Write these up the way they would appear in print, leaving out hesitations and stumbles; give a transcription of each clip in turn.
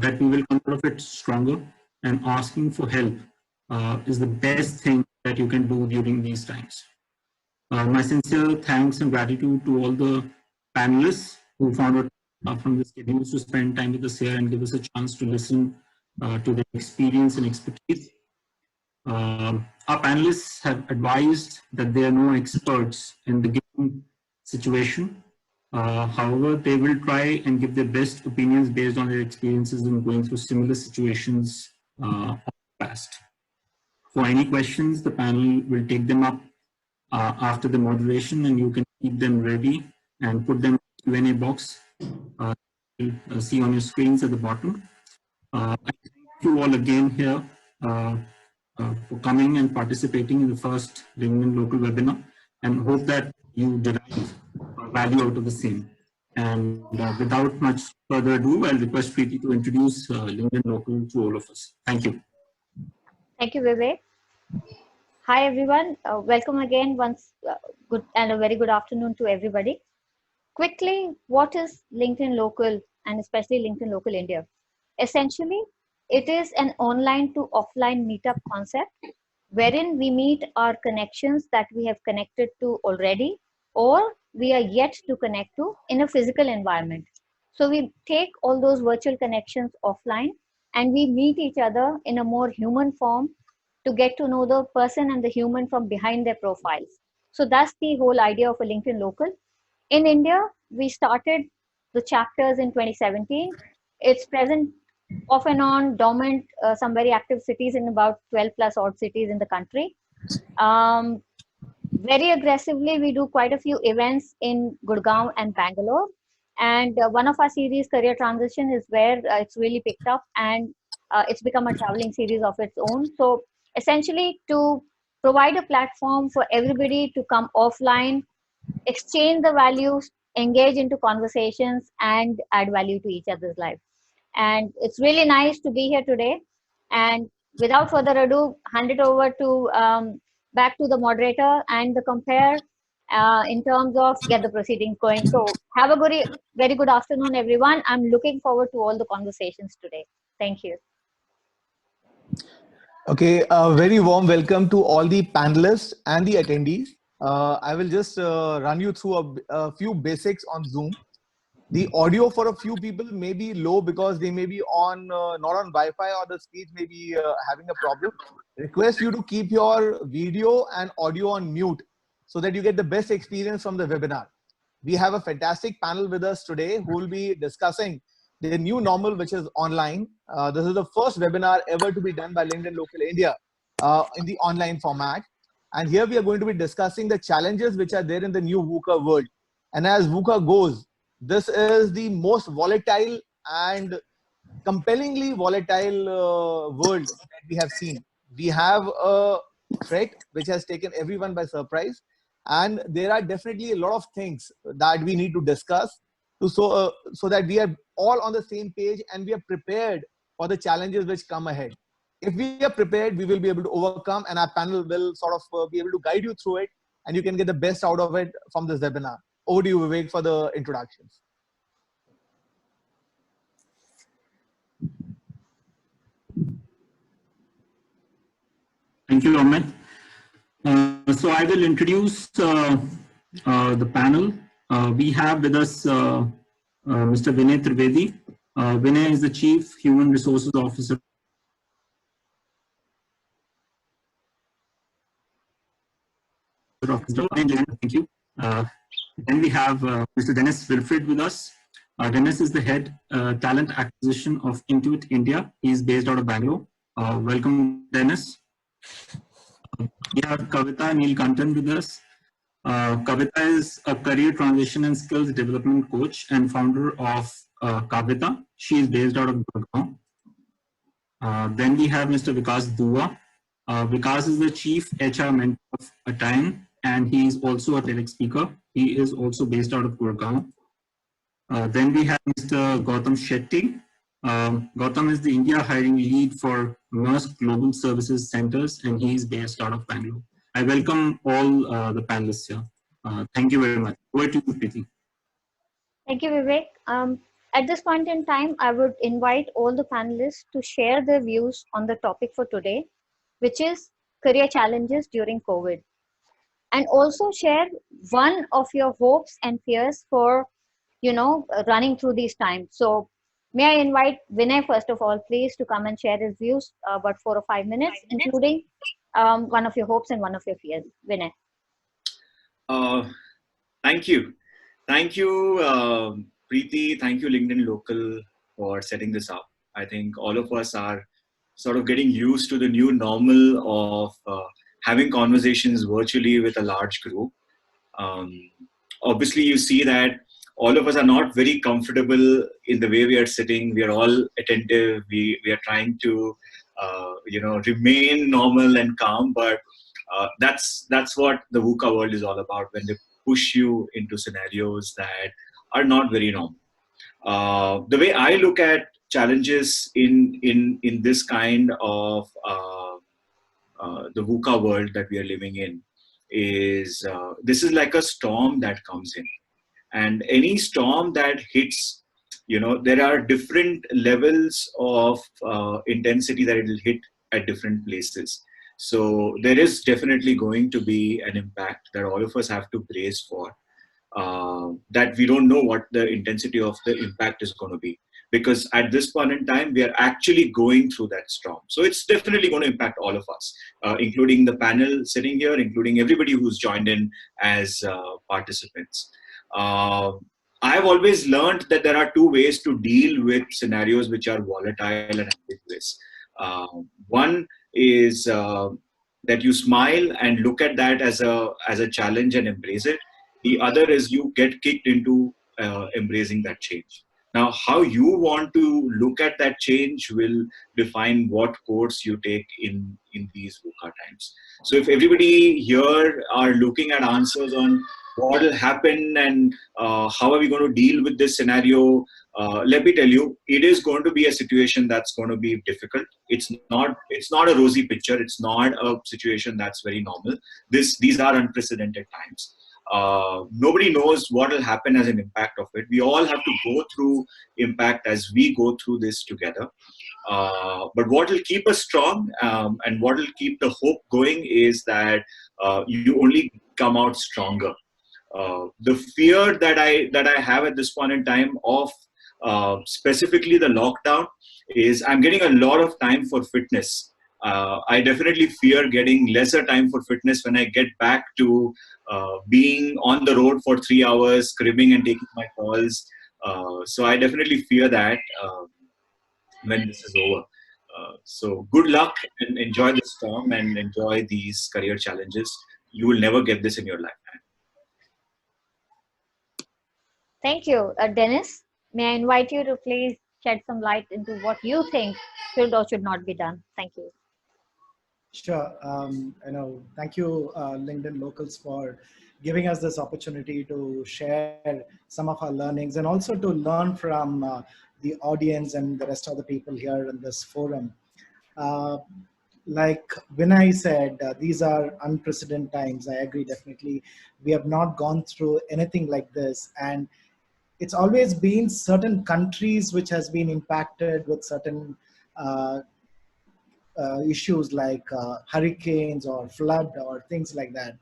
that we will come out of it stronger, and asking for help is the best thing that you can do during these times. My sincere thanks and gratitude to all the panelists who found it from the schedules to spend time with us here and give us a chance to listen to their experience and expertise. Our panelists have advised that they are no experts in the given situation. However, they will try and give their best opinions based on their experiences in going through similar situations of the past. For any questions, the panel will take them up after the moderation, and you can keep them ready and put them in the Q&A box. You'll see on your screens at the bottom. I thank you all again here for coming and participating in the first LinkedIn Local webinar, and hope that you derive value out of the same. And without much further ado, I'll request Preeti to introduce LinkedIn Local to all of us. Thank you. Thank you, Vivek. Hi, everyone. Welcome again once good and a very good afternoon to everybody. Quickly, what is LinkedIn Local and especially LinkedIn Local India? Essentially, it is an online to offline meetup concept wherein we meet our connections that we have connected to already or we are yet to connect to in a physical environment. So we take all those virtual connections offline and we meet each other in a more human form to get to know the person and the human from behind their profiles. So that's the whole idea of a LinkedIn Local. In India, we started the chapters in 2017. It's present off and on, dormant, some very active cities in about 12 plus odd cities in the country. Very aggressively, we do quite a few events in Gurgaon and Bangalore. And one of our series, Career Transition, is where it's really picked up and it's become a traveling series of its own. So essentially, to provide a platform for everybody to come offline, exchange the values, engage into conversations, and add value to each other's life. And it's really nice to be here today. And without further ado, hand it over to back to the moderator and the compare in terms of get the proceedings going. So have a very good afternoon, everyone. I'm looking forward to all the conversations today. Thank you. Okay, very warm welcome to all the panelists and the attendees. I will just run you through a few basics on Zoom. The audio for a few people may be low because they may be on not on Wi-Fi or the speech may be having a problem. Request you to keep your video and audio on mute so that you get the best experience from the webinar. We have a fantastic panel with us today who will be discussing the new normal, which is online. This is the first webinar ever to be done by LinkedIn Local India in the online format. And here we are going to be discussing the challenges which are there in the new VUCA world. And as VUCA goes, this is the most volatile and compellingly volatile world that we have seen. We have a threat which has taken everyone by surprise. And there are definitely a lot of things that we need to discuss so that we are all on the same page and we are prepared for the challenges which come ahead. If we are prepared, we will be able to overcome, and our panel will sort of be able to guide you through it, and you can get the best out of it from this webinar. Over to you, Vivek, for the introductions. Thank you, Ahmed. So I will introduce the panel. We have with us Mr. Vinay Trivedi. Vinay is the Chief Human Resources Officer of Thank you. Then we have Mr. Dennis Wilfred with us. Dennis is the Head Talent Acquisition of Intuit India. He is based out of Bangalore. Welcome, Dennis. We have Kavita Neelkantan with us. Kavita is a career transition and skills development coach and founder of Kavita. She is based out of Gurgaon. Then we have Mr. Vikas Dua. Vikas is the Chief HR Mentor of Attain, and he is also a TEDx speaker. He is also based out of Gurgaon. Then we have Mr. Gautam Shetty. Gautam is the India hiring lead for Maersk Global Services Centers, and he is based out of Bangalore. I welcome all the panelists here. Thank you very much. Over to you, Preeti. Thank you, Vivek. At this point in time, I would invite all the panelists to share their views on the topic for today, which is career challenges during COVID, and also share one of your hopes and fears for, running through these times. So may I invite Vinay, first of all, please, to come and share his views, about 4 or 5 minutes, including one of your hopes and one of your fears. Vinay. Thank you. Thank you, Preeti. Thank you, LinkedIn Local, for setting this up. I think all of us are sort of getting used to the new normal of having conversations virtually with a large group. Obviously, you see that all of us are not very comfortable in the way we are sitting. We are all attentive. We are trying to, remain normal and calm. But that's what the VUCA world is all about. When they push you into scenarios that are not very normal. The way I look at challenges in this kind of the VUCA world that we are living in is this is like a storm that comes in, and any storm that hits, there are different levels of intensity that it will hit at different places. So there is definitely going to be an impact that all of us have to brace for. That we don't know what the intensity of the impact is going to be, because at this point in time we are actually going through that storm. So it's definitely going to impact all of us, including the panel sitting here, including everybody who's joined in as participants. I've always learned that there are two ways to deal with scenarios which are volatile and ambiguous. One is that you smile and look at that as a challenge and embrace it. The other is you get kicked into embracing that change. Now, how you want to look at that change will define what course you take in these VUCA times. So if everybody here are looking at answers on what will happen and how are we going to deal with this scenario, let me tell you, it is going to be a situation that's going to be difficult. It's not a rosy picture. It's not a situation that's very normal. These are unprecedented times. Nobody knows what will happen as an impact of it. We all have to go through impact as we go through this together. But what will keep us strong and what will keep the hope going is that you only come out stronger. The fear that I have at this point in time of specifically the lockdown is I'm getting a lot of time for fitness. I definitely fear getting lesser time for fitness when I get back to being on the road for 3 hours, cribbing and taking my calls. So I definitely fear that when this is over. So good luck and enjoy the storm and enjoy these career challenges. You will never get this in your lifetime. Thank you. Dennis, may I invite you to please shed some light into what you think should or should not be done? Thank you. Sure. Thank you, LinkedIn Locals, for giving us this opportunity to share some of our learnings and also to learn from the audience and the rest of the people here in this forum. Like Vinay said, these are unprecedented times. I agree, definitely. We have not gone through anything like this. And it's always been certain countries which has been impacted with certain issues like hurricanes or flood or things like that.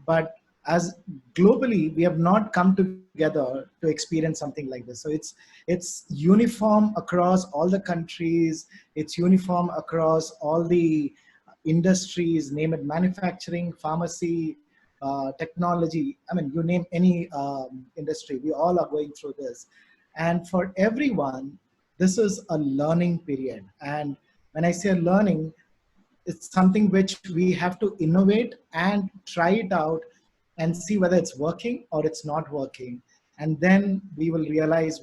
But as globally, we have not come together to experience something like this. So it's uniform across all the countries. It's uniform across all the industries, name it, manufacturing, pharmacy, technology. I mean, you name any industry, we all are going through this. And for everyone, this is a learning period. And when I say learning, it's something which we have to innovate and try it out and see whether it's working or it's not working. And then we will realize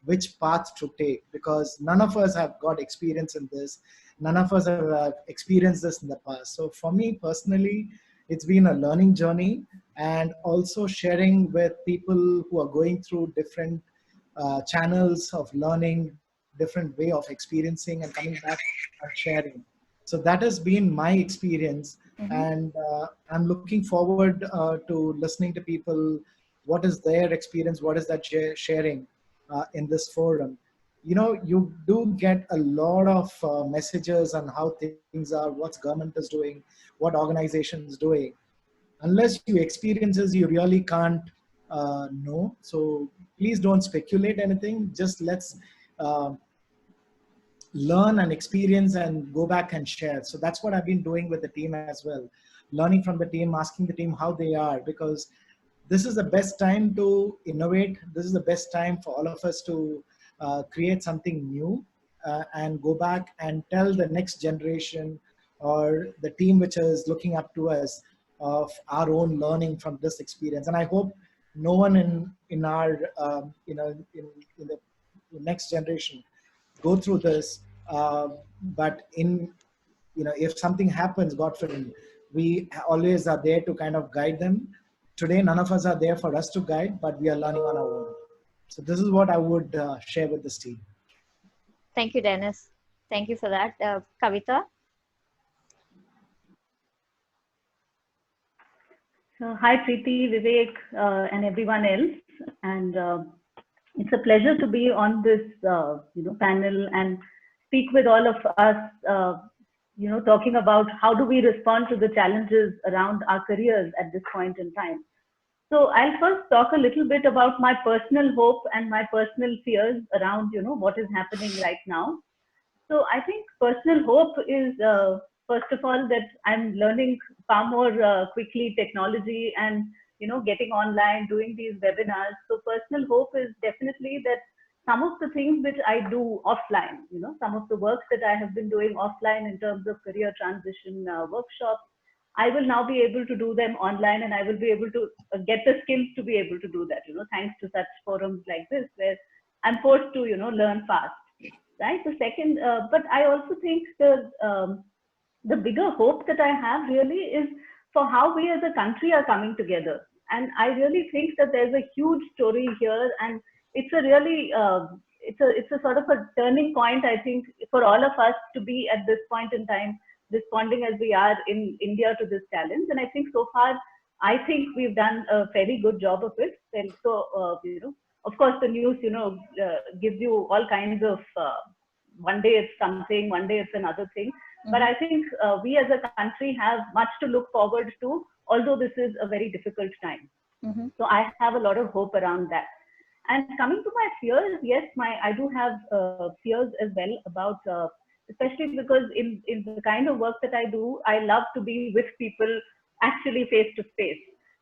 which path to take, because none of us have got experience in this. None of us have experienced this in the past. So for me personally, it's been a learning journey, and also sharing with people who are going through different channels of learning, different way of experiencing and coming back and sharing. So that has been my experience. Mm-hmm. And I'm looking forward to listening to people, what is their experience, what is that sharing. in this forum, you do get a lot of messages on how things are, what government is doing, what organization is doing. Unless you experiences, you really can't know. So please don't speculate anything. Just let's uh, learn and experience and go back and share. So that's what I've been doing with the team as well. Learning from the team, asking the team how they are, because this is the best time to innovate. This is the best time for all of us to create something new and go back and tell the next generation or the team which is looking up to us of our own learning from this experience. And I hope no one in our in the next generation go through this. But if something happens, God forbid, we always are there to kind of guide them. Today, none of us are there for us to guide, but we are learning on our own. So this is what I would share with this team. Thank you, Dennis. Thank you for that. Kavita? So, hi, Preeti, Vivek, and everyone else. And it's a pleasure to be on this, panel and speak with all of us, talking about how do we respond to the challenges around our careers at this point in time. So I'll first talk a little bit about my personal hope and my personal fears around, what is happening right now. So I think personal hope is, first of all, that I'm learning far more quickly technology and, getting online, doing these webinars. So personal hope is definitely that some of the things which I do offline, some of the works that I have been doing offline in terms of career transition workshops, I will now be able to do them online, and I will be able to get the skills to be able to do that, thanks to such forums like this, where I'm forced to, learn fast, right? The second, but I also think the bigger hope that I have really is for how we as a country are coming together. And I really think that there's a huge story here, and it's a really, it's a sort of a turning point, I think, for all of us to be at this point in time, responding as we are in India to this challenge. And I think so far, I think we've done a very good job of it. And so, of course, the news, gives you all kinds of, one day it's something, one day it's another thing. But I think we as a country have much to look forward to, although this is a very difficult time. So I have a lot of hope around that. And coming to my fears, yes, I do have fears as well about, especially because in the kind of work that I do, I love to be with people actually face to face.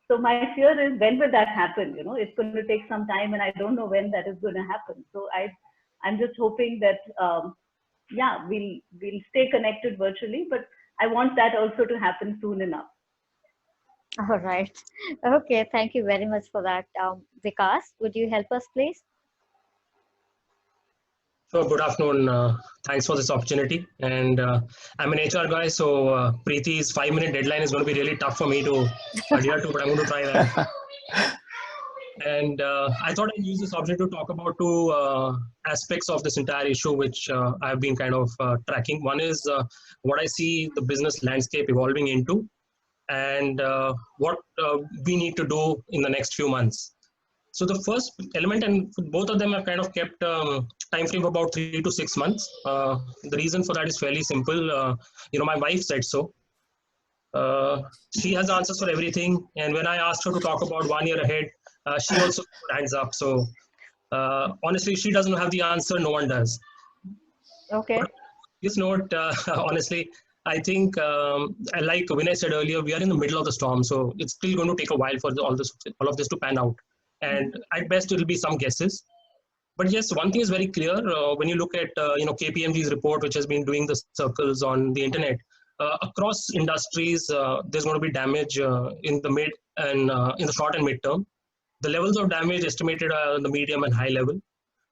So my fear is, when will that happen? It's going to take some time, and I don't know when that is going to happen. So I'm just hoping that, we'll stay connected virtually, but I want that also to happen soon enough. All right. Okay. Thank you very much for that. Vikas, would you help us, please? So good afternoon. Thanks for this opportunity. And I'm an HR guy, so Preeti's 5-minute deadline is going to be really tough for me to adhere to, but I'm going to try that. And I thought I'd use this opportunity to talk about two aspects of this entire issue, which I've been kind of tracking. One is what I see the business landscape evolving into, and what we need to do in the next few months. So the first element, and both of them have kind of kept time frame of about 3 to 6 months. The reason for that is fairly simple. My wife said so. She has answers for everything, and when I asked her to talk about 1 year ahead, she also put hands up. So honestly, she doesn't have the answer. No one does. Okay. But this note, honestly, I think, like Vinay said earlier, we are in the middle of the storm, so it's still going to take a while for all of this to pan out. And at best, it'll be some guesses. But yes, one thing is very clear. When you look at KPMG's report, which has been doing the circles on the internet, across industries, there's going to be damage in the mid and in the short and mid term. The levels of damage estimated are the medium and high level.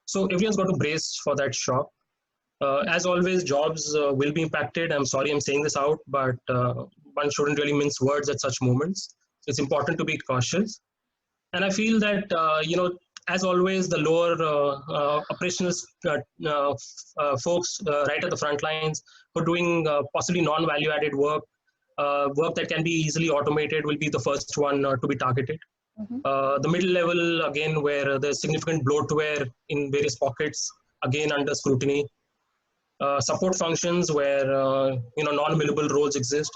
So everyone's got to brace for that shock. As always, jobs will be impacted. I'm sorry I'm saying this out, but one shouldn't really mince words at such moments. It's important to be cautious. And I feel that, as always, the lower operational folks right at the front lines who are doing possibly non-value-added work, work that can be easily automated, will be the first one to be targeted. The middle level, again, where there's significant bloatware in various pockets, again under scrutiny. Support functions where non-billable roles exist.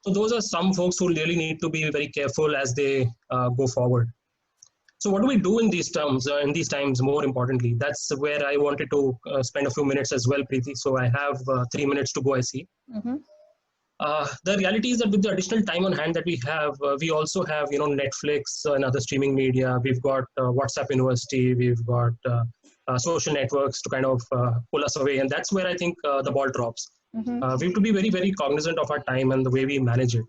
So those are some folks who really need to be very careful as they go forward. So what do we do in these terms, in these times, more importantly? That's where I wanted to spend a few minutes as well, Preeti. So I have 3 minutes to go, I see. The reality is that with the additional time on hand that we have, we also have, Netflix and other streaming media. We've got WhatsApp University. We've got social networks to kind of pull us away. And that's where I think the ball drops. We have to be very, very cognizant of our time and the way we manage it.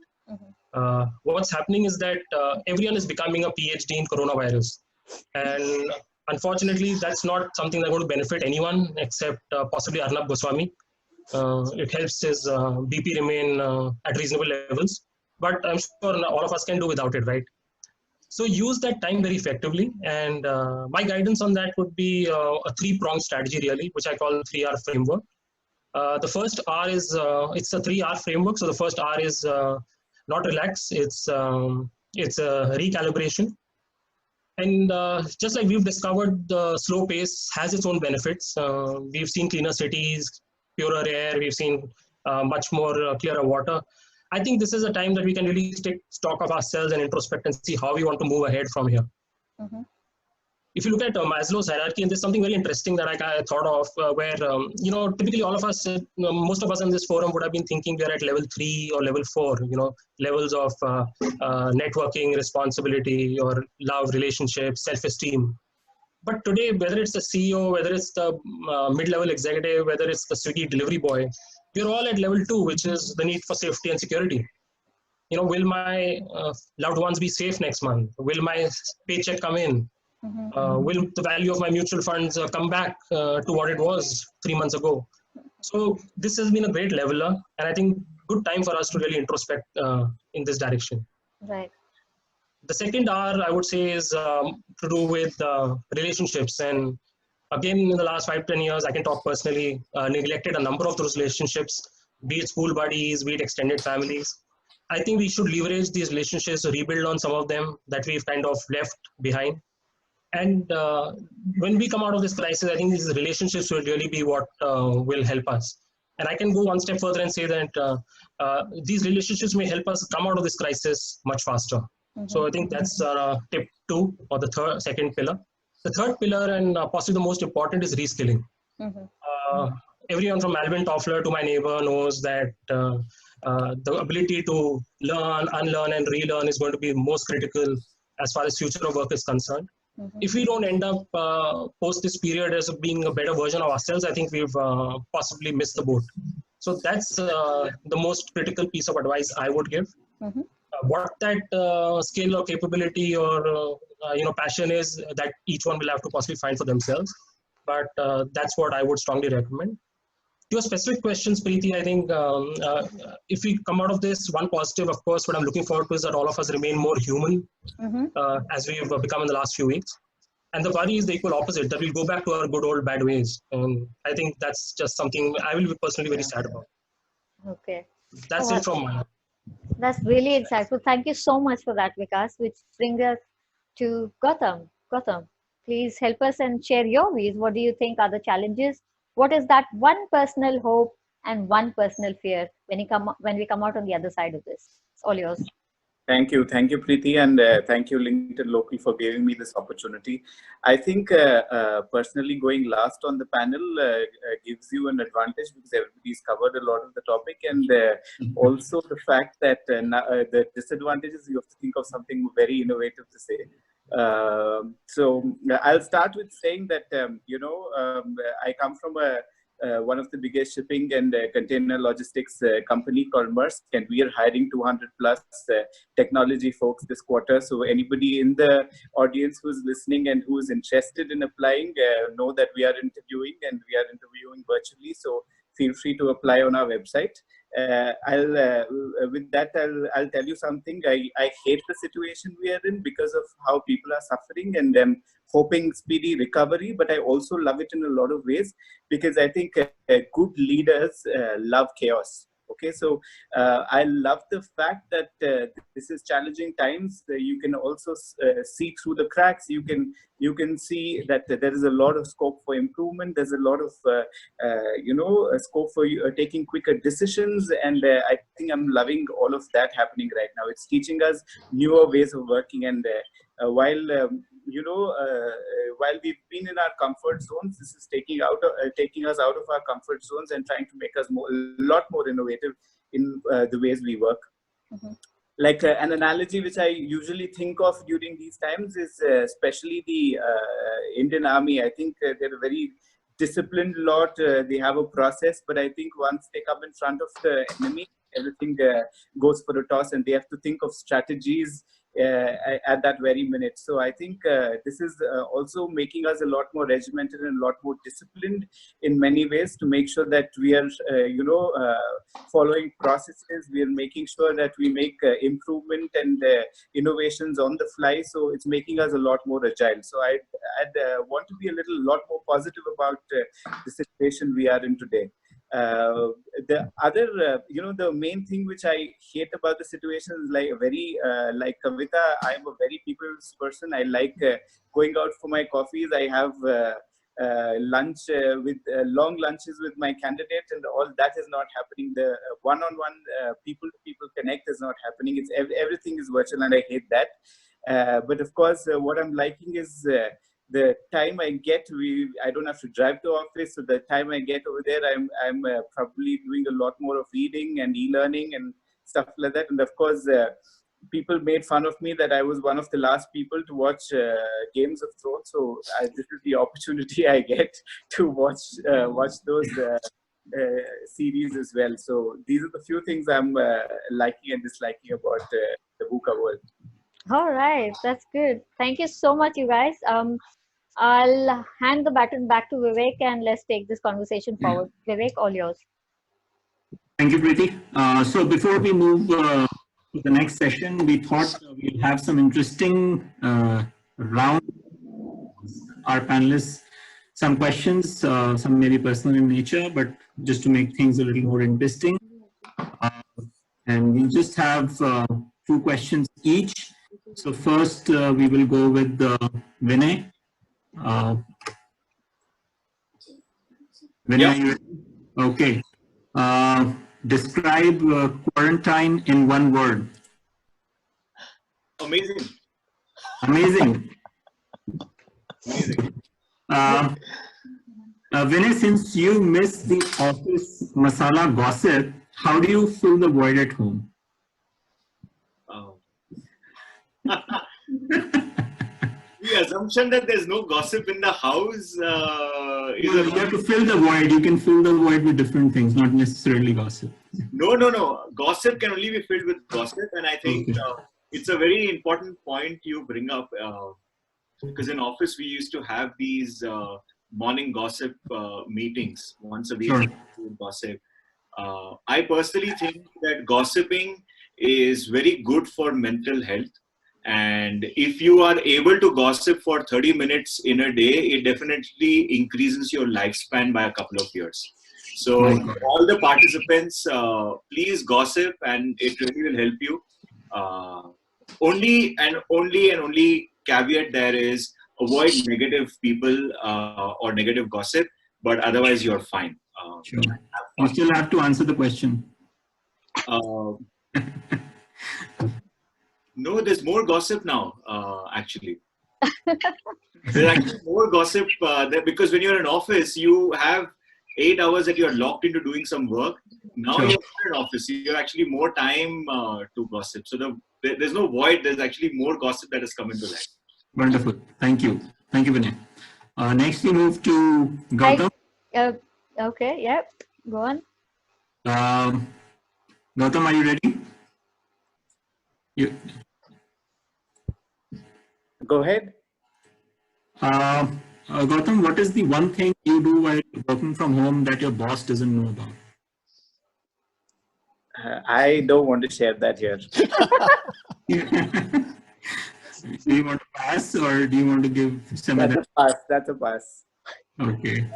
What's happening is that everyone is becoming a PhD in coronavirus. And unfortunately, that's not something that's going to benefit anyone except possibly Arnab Goswami. It helps his BP remain at reasonable levels. But I'm sure all of us can do without it, right? So use that time very effectively. And my guidance on that would be a three-pronged strategy, really, which I call 3R framework. The first R is, it's a 3R framework. So the first R is not relax, it's a recalibration. And just like we've discovered, the slow pace has its own benefits. We've seen cleaner cities, purer air, we've seen much more clearer water. I think this is a time that we can really take stock of ourselves and introspect and see how we want to move ahead from here. If you look at Maslow's hierarchy, and there's something very interesting that I thought of where, typically all of us, most of us in this forum would have been thinking we're at level 3 or level 4, levels of networking, responsibility, or love, relationship, self-esteem. But today, whether it's the CEO, whether it's the mid-level executive, whether it's the Swiggy delivery boy, we're all at level 2, which is the need for safety and security. Will my loved ones be safe next month? Will my paycheck come in? Will the value of my mutual funds come back to what it was 3 months ago? So this has been a great leveler, and I think good time for us to really introspect in this direction. Right. The second R, I would say, is to do with relationships. And again, in the last 5-10 years, I can talk personally, neglected a number of those relationships, be it school buddies, be it extended families. I think we should leverage these relationships to rebuild on some of them that we've kind of left behind. And when we come out of this crisis, I think these relationships will really be what will help us. And I can go one step further and say that these relationships may help us come out of this crisis much faster. So I think that's tip 2, or the second pillar. The third pillar, and possibly the most important, is reskilling. Everyone from Alvin Toffler to my neighbor knows that the ability to learn, unlearn, and relearn is going to be most critical as far as future of work is concerned. If we don't end up post this period as being a better version of ourselves, I think we've possibly missed the boat. So that's the most critical piece of advice I would give. What that skill or capability or passion is, that each one will have to possibly find for themselves. But that's what I would strongly recommend. To your specific questions, Preeti, I think if we come out of this, one positive, of course, what I'm looking forward to is that all of us remain more human as we've become in the last few weeks. And the worry is the equal opposite, that we'll go back to our good old bad ways. And I think that's just something I will be personally very sad about. Okay. That's it from my end. That's really insightful. Thank you so much for that, Vikas, which brings us to Gautam. Gautam, please help us and share your views. What do you think are the challenges? What is that one personal hope and one personal fear when we come out on the other side of this? It's all yours. Thank you, Preeti, and thank you, LinkedIn Local, for giving me this opportunity. I think personally going last on the panel gives you an advantage because everybody's covered a lot of the topic, and also the fact that the disadvantages, you have to think of something very innovative to say. So I'll start with saying that I come from one of the biggest shipping and container logistics company called Maersk, and we are hiring 200 plus technology folks this quarter. So anybody in the audience who's listening and who is interested in applying, know that we are interviewing, and we are interviewing virtually. So feel free to apply on our website. With that, I'll tell you something. I hate the situation we are in because of how people are suffering, and I'm hoping speedy recovery. But I also love it in a lot of ways because I think good leaders love chaos. Okay, so I love the fact that this is challenging times. You can also see through the cracks. You can see that there is a lot of scope for improvement. There's a lot of scope for taking quicker decisions, and I think I'm loving all of that happening right now. It's teaching us newer ways of working, and while we've been in our comfort zones, this is taking us out of our comfort zones and trying to make us a lot more innovative in the ways we work. Mm-hmm. Like an analogy which I usually think of during these times is especially the Indian Army. I think they're a very disciplined lot. They have a process, but I think once they come in front of the enemy, everything goes for a toss, and they have to think of strategies at that very minute. So I think this is also making us a lot more regimented and a lot more disciplined in many ways, to make sure that we are following processes. We are making sure that we make improvement and innovations on the fly. So it's making us a lot more agile. So I'd want to be a lot more positive about the situation we are in today. The other, the main thing which I hate about the situation is like like Kavita, I'm a very people's person. I like going out for my coffees. I have lunch with long lunches with my candidate, and all that is not happening. The one-on-one people-to-people connect is not happening. It's everything is virtual, and I hate that. But of course, what I'm liking is the time I get, I don't have to drive to office. So the time I get over there, I'm probably doing a lot more of reading and e-learning and stuff like that. And of course, people made fun of me that I was one of the last people to watch Games of Thrones. So this is the opportunity I get to watch those series as well. So these are the few things I'm liking and disliking about the VUCA world. All right, that's good. Thank you so much, you guys. I'll hand the baton back to Vivek, and let's take this conversation forward. Vivek, all yours. Thank you, Preeti. So before we move to the next session, we thought we'll have some interesting round. Our panelists, some questions, some maybe personal in nature, but just to make things a little more interesting. And we just have 2 questions each. So first, we will go with Vinay. Vinay, are you ready? Okay. Describe quarantine in 1 word. Amazing. Amazing. Amazing. Vinay, since you miss the office masala gossip, how do you fill the void at home? The assumption that there's no gossip in the house is you have to fill the void. You can fill the void with different things, not necessarily gossip. No. Gossip can only be filled with gossip, and I think it's a very important point you bring up, because in office we used to have these morning gossip meetings once a week. Sure. Gossip. I personally think that gossiping is very good for mental health. And if you are able to gossip for 30 minutes in a day, it definitely increases your lifespan by a couple of years. So all the participants, please gossip, and it really will help you. Only caveat there is avoid negative people or negative gossip, but otherwise you're fine. Sure. You still have to answer the question. No, there's more gossip now, actually. There's actually more gossip there, because when you're in office, you have 8 hours that you're locked into doing some work. Now you're in an office, you have actually more time to gossip. So there's no void, there's actually more gossip that has come into life. Wonderful. Thank you. Thank you, Vinay. Next, we move to Gautam. Okay, yeah, go on. Gautam, are you ready? Go ahead. Gautam, what is the one thing you do while working from home that your boss doesn't know about? I don't want to share that here. Do you want to pass, or do you want to give some other? That's a pass. Okay.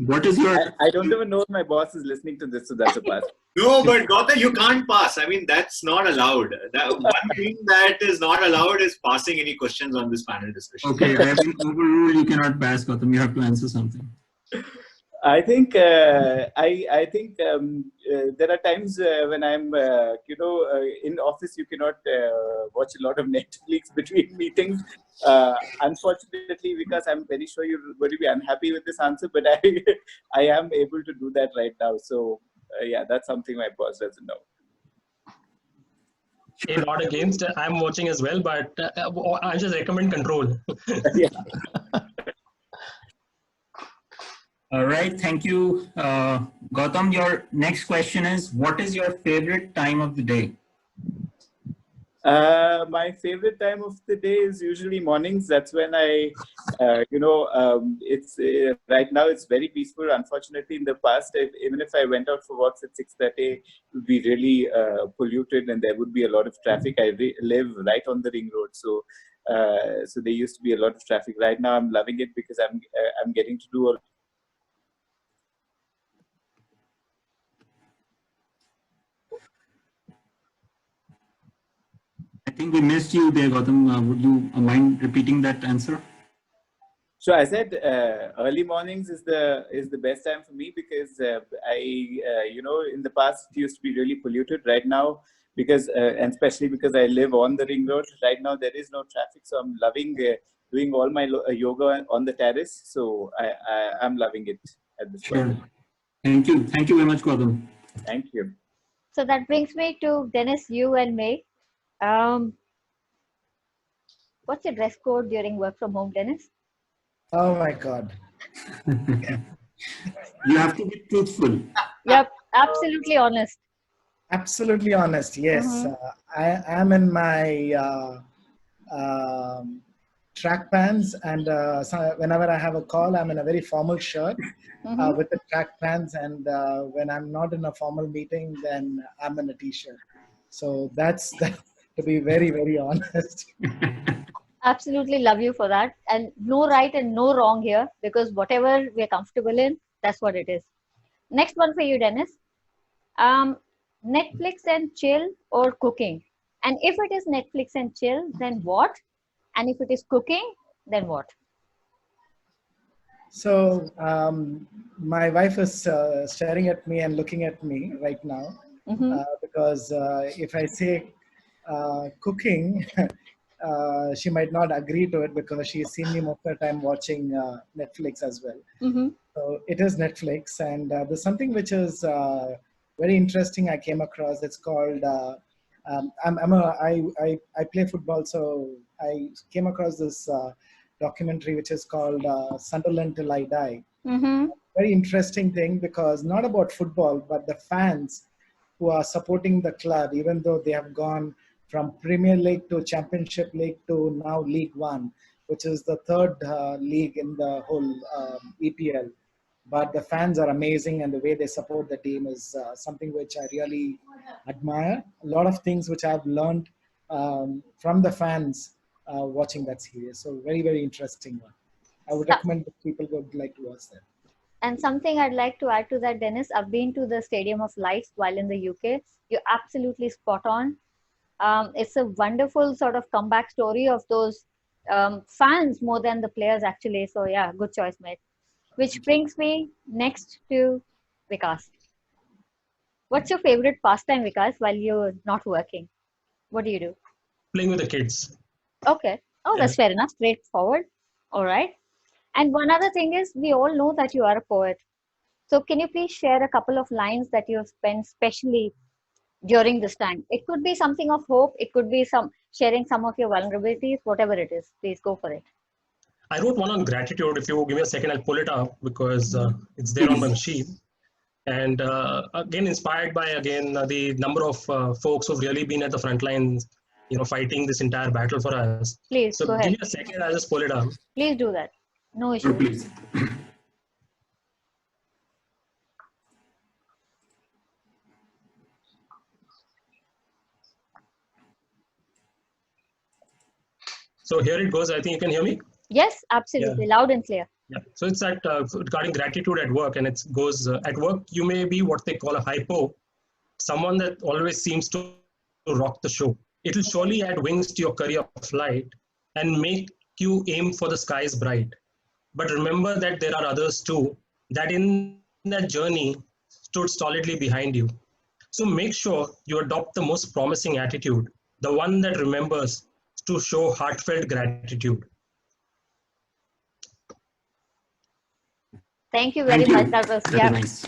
What is your... I don't even know if my boss is listening to this, so that's a pass. No, but Gautam, you can't pass. I mean, that's not allowed. That one thing that is not allowed is passing any questions on this panel discussion. Okay, I have been overruled. You cannot pass, Gautam. You have to answer something. I think there are times when I'm in office you cannot watch a lot of Netflix between meetings. Unfortunately, because I'm very sure you're going to be unhappy with this answer, but I am able to do that right now. So yeah, that's something my boss doesn't know. Not against. I'm watching as well, but I just recommend control. Yeah. All right, thank you. Gautam, your next question is, what is your favorite time of the day? My favorite time of the day is usually mornings. That's when I, it's right now it's very peaceful. Unfortunately, in the past, even if I went out for walks at 6:30, it would be really polluted and there would be a lot of traffic. I live right on the ring road, so there used to be a lot of traffic. Right now, I'm loving it because I'm getting to do a I think we missed you there, Gautam. Would you mind repeating that answer? So I said early mornings is the best time for me because in the past it used to be really polluted. Right now, because and especially because I live on the ring road, right now there is no traffic, so I'm loving doing all my yoga on the terrace. So I'm loving it at this point. Sure. Thank you very much, Gautam. Thank you. So that brings me to Dennis, you and May. What's your dress code during work from home, Dennis? Oh my God. You have to be truthful. Yep, absolutely honest. Absolutely honest. Yes, I am in my track pants, and so whenever I have a call, I'm in a very formal shirt with the track pants, and when I'm not in a formal meeting, then I'm in a t-shirt. So that's to be very, very honest. Absolutely love you for that. And no right and no wrong here, because whatever we're comfortable in, that's what it is. Next one for you, Dennis. Netflix and chill or cooking? And if it is Netflix and chill, then what? And if it is cooking, then what? So my wife is staring at me and looking at me right now because if I say cooking, she might not agree to it because she's seen me most of the time watching Netflix as well. So it is Netflix, and there's something which is very interesting I came across. It's called I play football, so I came across this documentary which is called Sunderland Till I Die. Very interesting thing because not about football, but the fans who are supporting the club, even though they have gone from Premier League to Championship League to now League One, which is the third league in the whole EPL. But the fans are amazing, and the way they support the team is something which I really admire. A lot of things which I've learned from the fans watching that series. So very, very interesting one. I would recommend that people would like to watch that. And something I'd like to add to that, Dennis, I've been to the Stadium of Lights while in the UK. You're absolutely spot on. It's a wonderful sort of comeback story of those fans more than the players, actually. So yeah, good choice, mate. Which brings me next to Vikas. What's your favorite pastime, Vikas, while you're not working? What do you do? Playing with the kids. Okay. Oh, that's fair enough. Straightforward. All right. And one other thing is, we all know that you are a poet. So can you please share a couple of lines that you have spent specially during this time? It could be something of hope. It could be sharing some of your vulnerabilities, whatever it is. Please go for it. I wrote one on gratitude. If you give me a second, I'll pull it up because it's there on my machine. And again, inspired by, the number of folks who've really been at the front lines, fighting this entire battle for us. Please, so go ahead. Give me a second, I'll just pull it up. Please do that. No issue. Please. So here it goes. I think you can hear me. Yes, absolutely. Yeah. Loud and clear. Yeah. So it's that regarding gratitude at work, and it goes at work. You may be what they call a hypo, someone that always seems to rock the show. It will surely add wings to your career flight and make you aim for the skies bright. But remember that there are others too that in that journey stood solidly behind you. So make sure you adopt the most promising attitude, the one that remembers to show heartfelt gratitude. Thank you very Thank you. much. That was, Very nice.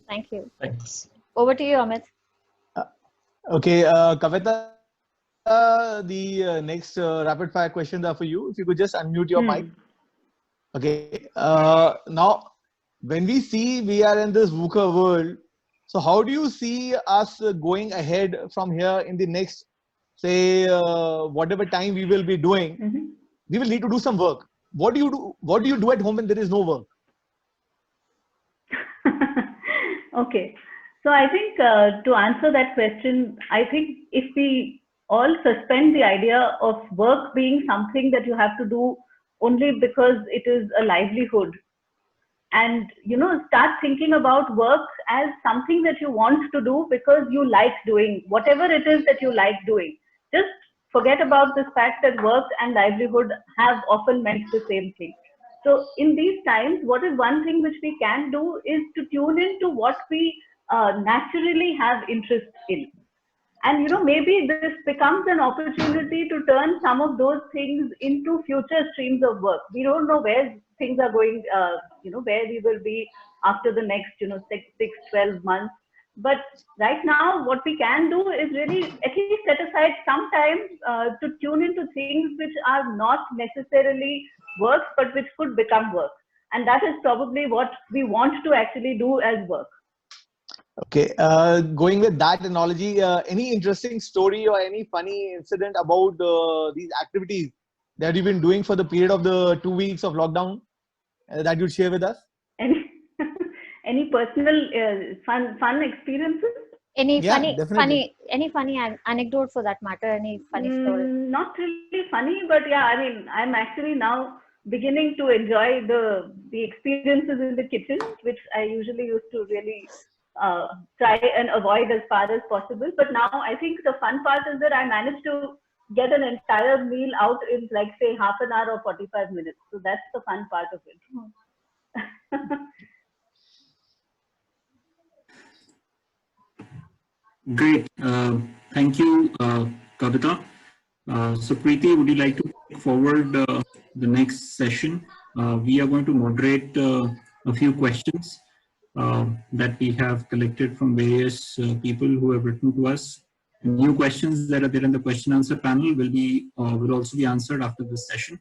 Thank you. Thanks. Over to you, Amit. Okay, Kavita, the next rapid fire questions are for you. If you could just unmute your mic. Okay. Now, when we see we are in this VUCA world, so how do you see us going ahead from here in the next, say, whatever time we will be doing? We will need to do some work. What do you do? What do you do at home when there is no work? Okay. So I think to answer that question, I think if we all suspend the idea of work being something that you have to do only because it is a livelihood, and start thinking about work as something that you want to do because you like doing whatever it is that you like doing. Just forget about this fact that work and livelihood have often meant the same thing. So in these times, what is one thing which we can do is to tune into what we naturally have interest in. And maybe this becomes an opportunity to turn some of those things into future streams of work. We don't know where things are going, where we will be after the next, 12 months. But right now, what we can do is really at least set aside some time to tune into things which are not necessarily work, but which could become work. And that is probably what we want to actually do as work. Okay, going with that analogy, any interesting story or any funny incident about these activities that you've been doing for the period of the 2 weeks of lockdown that you'd share with us? Any personal fun experiences? Any Yeah, funny, definitely. any funny anecdote for that matter? Any funny story? Not really funny, but yeah, I mean, I'm actually now beginning to enjoy the experiences in the kitchen, which I usually used to really try and avoid as far as possible. But now I think the fun part is that I managed to get an entire meal out in, like, say, half an hour or 45 minutes. So that's the fun part of it. Great. Thank you, Kavita. So Preeti, would you like to take forward the next session? We are going to moderate a few questions that we have collected from various people who have written to us. New questions that are there in the question answer panel will also be answered after this session.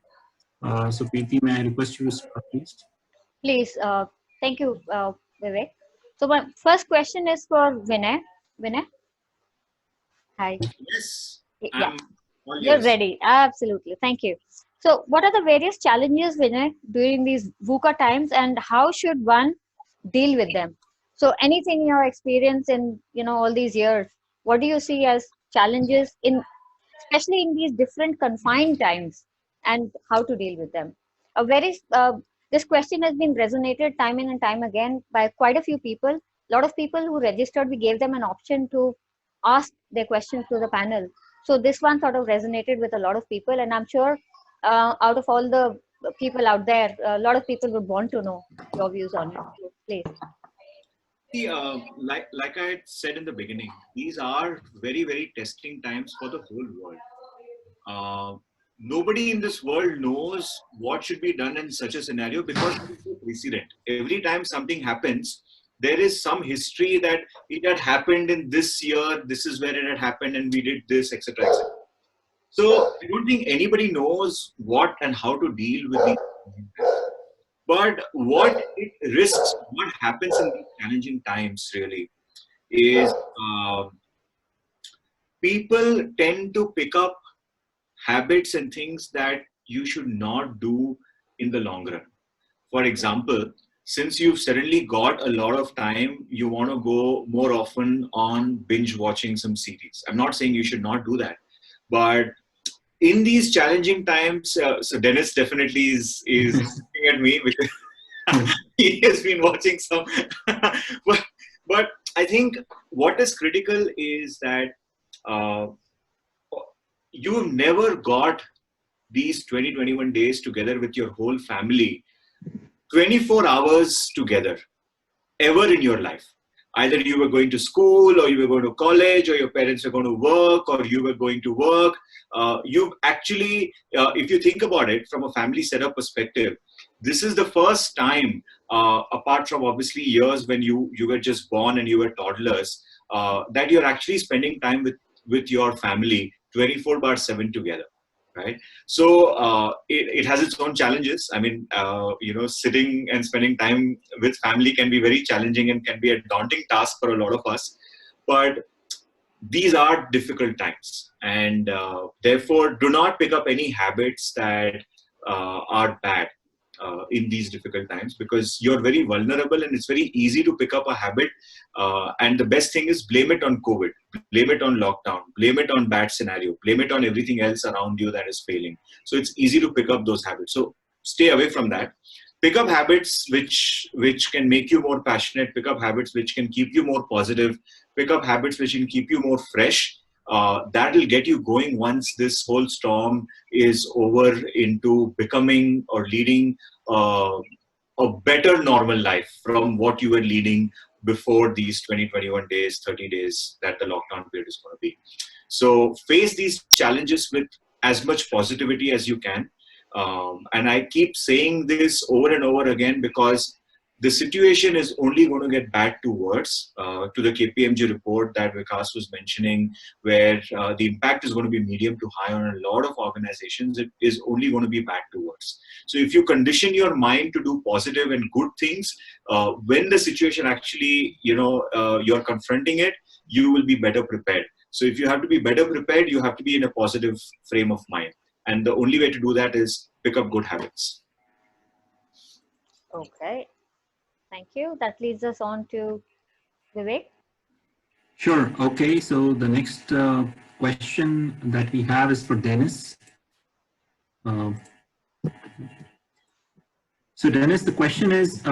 So Preeti, may I request you to start, please? Please, thank you, Vivek. So my first question is for Vinay. Vinay? Hi. Yes, Yeah, I'm all you're yours. ready. Absolutely. Thank you. So what are the various challenges, Vinay, during these VUCA times, and how should one deal with them? So anything in your experience in, all these years, what do you see as challenges especially in these different confined times, and how to deal with them? This question has been resonated time in and time again by quite a few people. A lot of people who registered, we gave them an option to ask their questions to the panel. So this one sort of resonated with a lot of people, and I'm sure out of all the people out there, a lot of people would want to know your views on it. So please. See, like I had said in the beginning, these are very, very testing times for the whole world. Nobody in this world knows what should be done in such a scenario because there is no precedent. Every time something happens, there is some history that it had happened in this year, this is where it had happened, and we did this, etc., etc. So I don't think anybody knows what and how to deal with these. But what it risks, what happens in these challenging times really is people tend to pick up habits and things that you should not do in the long run. For example, since you've suddenly got a lot of time, you want to go more often on binge watching some series. I'm not saying you should not do that, but in these challenging times, so Dennis definitely is looking at me because he has been watching some. but I think what is critical is that you've never got these 21 days together with your whole family, 24 hours together, ever in your life. Either you were going to school, or you were going to college, or your parents were going to work, or you were going to work. You've actually, if you think about it from a family setup perspective, this is the first time, apart from obviously years when you were just born and you were toddlers, that you're actually spending time with your family 24/7 together. Right. So it has its own challenges. I mean, sitting and spending time with family can be very challenging and can be a daunting task for a lot of us. But these are difficult times. And therefore, do not pick up any habits that are bad in these difficult times, because you're very vulnerable and it's very easy to pick up a habit. And the best thing is blame it on COVID, blame it on lockdown, blame it on bad scenario, blame it on everything else around you that is failing. So it's easy to pick up those habits. So stay away from that. Pick up habits which can make you more passionate, pick up habits which can keep you more positive, pick up habits which can keep you more fresh. That will get you going once this whole storm is over, into becoming or leading a better normal life from what you were leading before these 21 days, 30 days that the lockdown period is going to be. So face these challenges with as much positivity as you can. And I keep saying this over and over again because the situation is only going to get bad to worse. To the KPMG report that Vikas was mentioning, where the impact is going to be medium to high on a lot of organizations, it is only going to be bad to worse. So if you condition your mind to do positive and good things, when the situation actually, you're confronting it, you will be better prepared. So if you have to be better prepared, you have to be in a positive frame of mind. And the only way to do that is pick up good habits. Okay. Thank you. That leads us on to Vivek. Sure. Okay. So the next question that we have is for Dennis. So Dennis, the question is,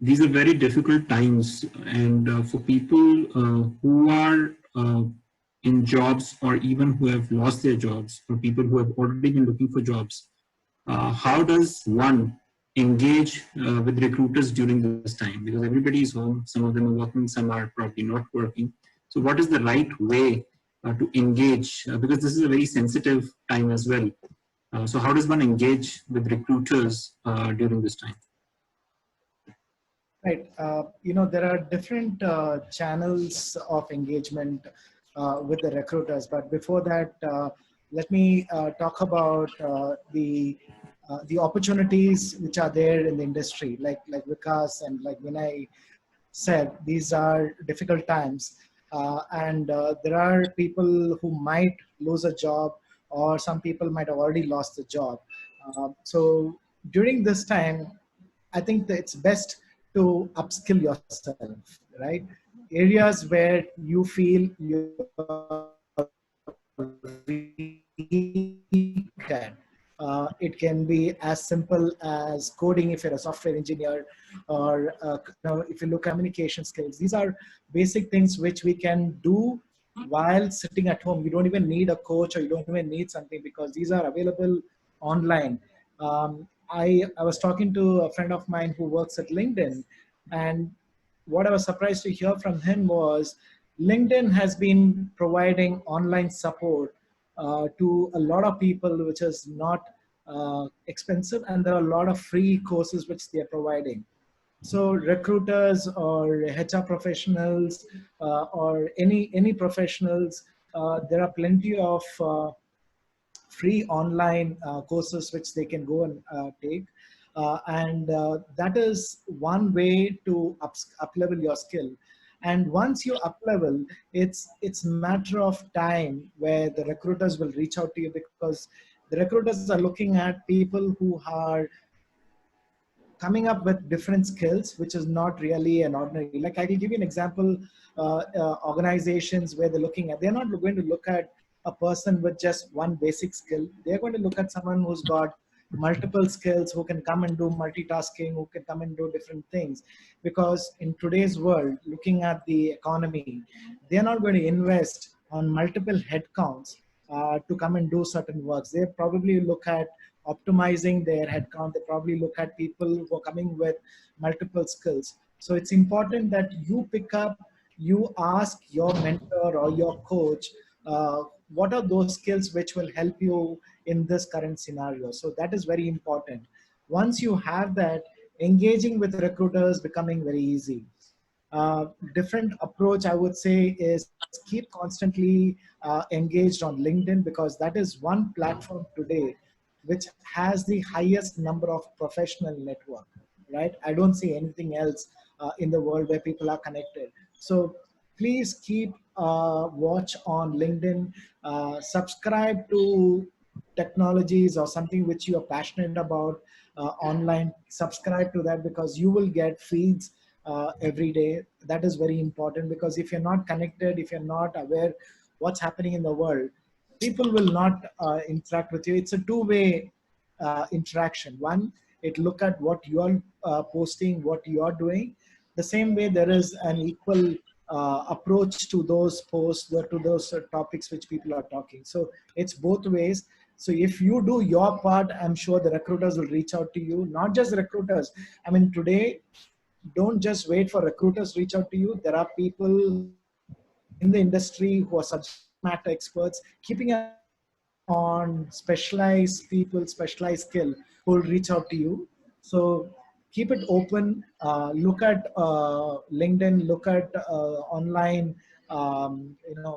these are very difficult times, and for people who are in jobs, or even who have lost their jobs, or people who have already been looking for jobs, how does one engage with recruiters during this time? Because everybody is home, some of them are working, some are probably not working. So what is the right way to engage? Because this is a very sensitive time as well. So how does one engage with recruiters during this time? Right. There are different channels of engagement with the recruiters. But before that, let me talk about the opportunities which are there in the industry. Like Vikas and like Vinay said, these are difficult times. And there are people who might lose a job, or some people might have already lost the job. So during this time, I think that it's best to upskill yourself, right? Areas where you feel you're weak at. It can be as simple as coding if you're a software engineer, or if you look at communication skills. These are basic things which we can do while sitting at home. You don't even need a coach, or you don't even need something, because these are available online. I was talking to a friend of mine who works at LinkedIn, and what I was surprised to hear from him was LinkedIn has been providing online support to a lot of people, which is not expensive, and there are a lot of free courses which they are providing. So recruiters or HR professionals or any professionals, there are plenty of free online courses which they can go and take. And that is one way to up-level your skill. And once you up-level, it's a matter of time where the recruiters will reach out to you, because the recruiters are looking at people who are coming up with different skills, which is not really an ordinary. Like I will give you an example, organizations where they're not going to look at a person with just one basic skill. They're going to look at someone who's got multiple skills, who can come and do multitasking, who can come and do different things. Because in today's world, looking at the economy, they're not going to invest on multiple headcounts to come and do certain works. They probably look at optimizing their headcount. They probably look at people who are coming with multiple skills. So it's important that you pick up, you ask your mentor or your coach, what are those skills which will help you in this current scenario. So that is very important. Once you have that, engaging with recruiters becoming very easy. Different approach, I would say, is keep constantly engaged on LinkedIn, because that is one platform today which has the highest number of professional network, right? I don't see anything else in the world where people are connected. So please keep watch on LinkedIn, subscribe to technologies or something which you are passionate about online. Subscribe to that, because you will get feeds every day. That is very important, because if you're not connected, if you're not aware what's happening in the world, people will not interact with you. It's a two-way interaction. One, it look at what you're posting, what you're doing. The same way, there is an equal approach to those posts, to those topics which people are talking. So it's both ways. So if you do your part, I'm sure the recruiters will reach out to you. Not just recruiters. I mean, today, don't just wait for recruiters to reach out to you. There are people in the industry who are subject matter experts, keeping on specialized people, specialized skill, who will reach out to you. So keep it open. Look at LinkedIn, look at online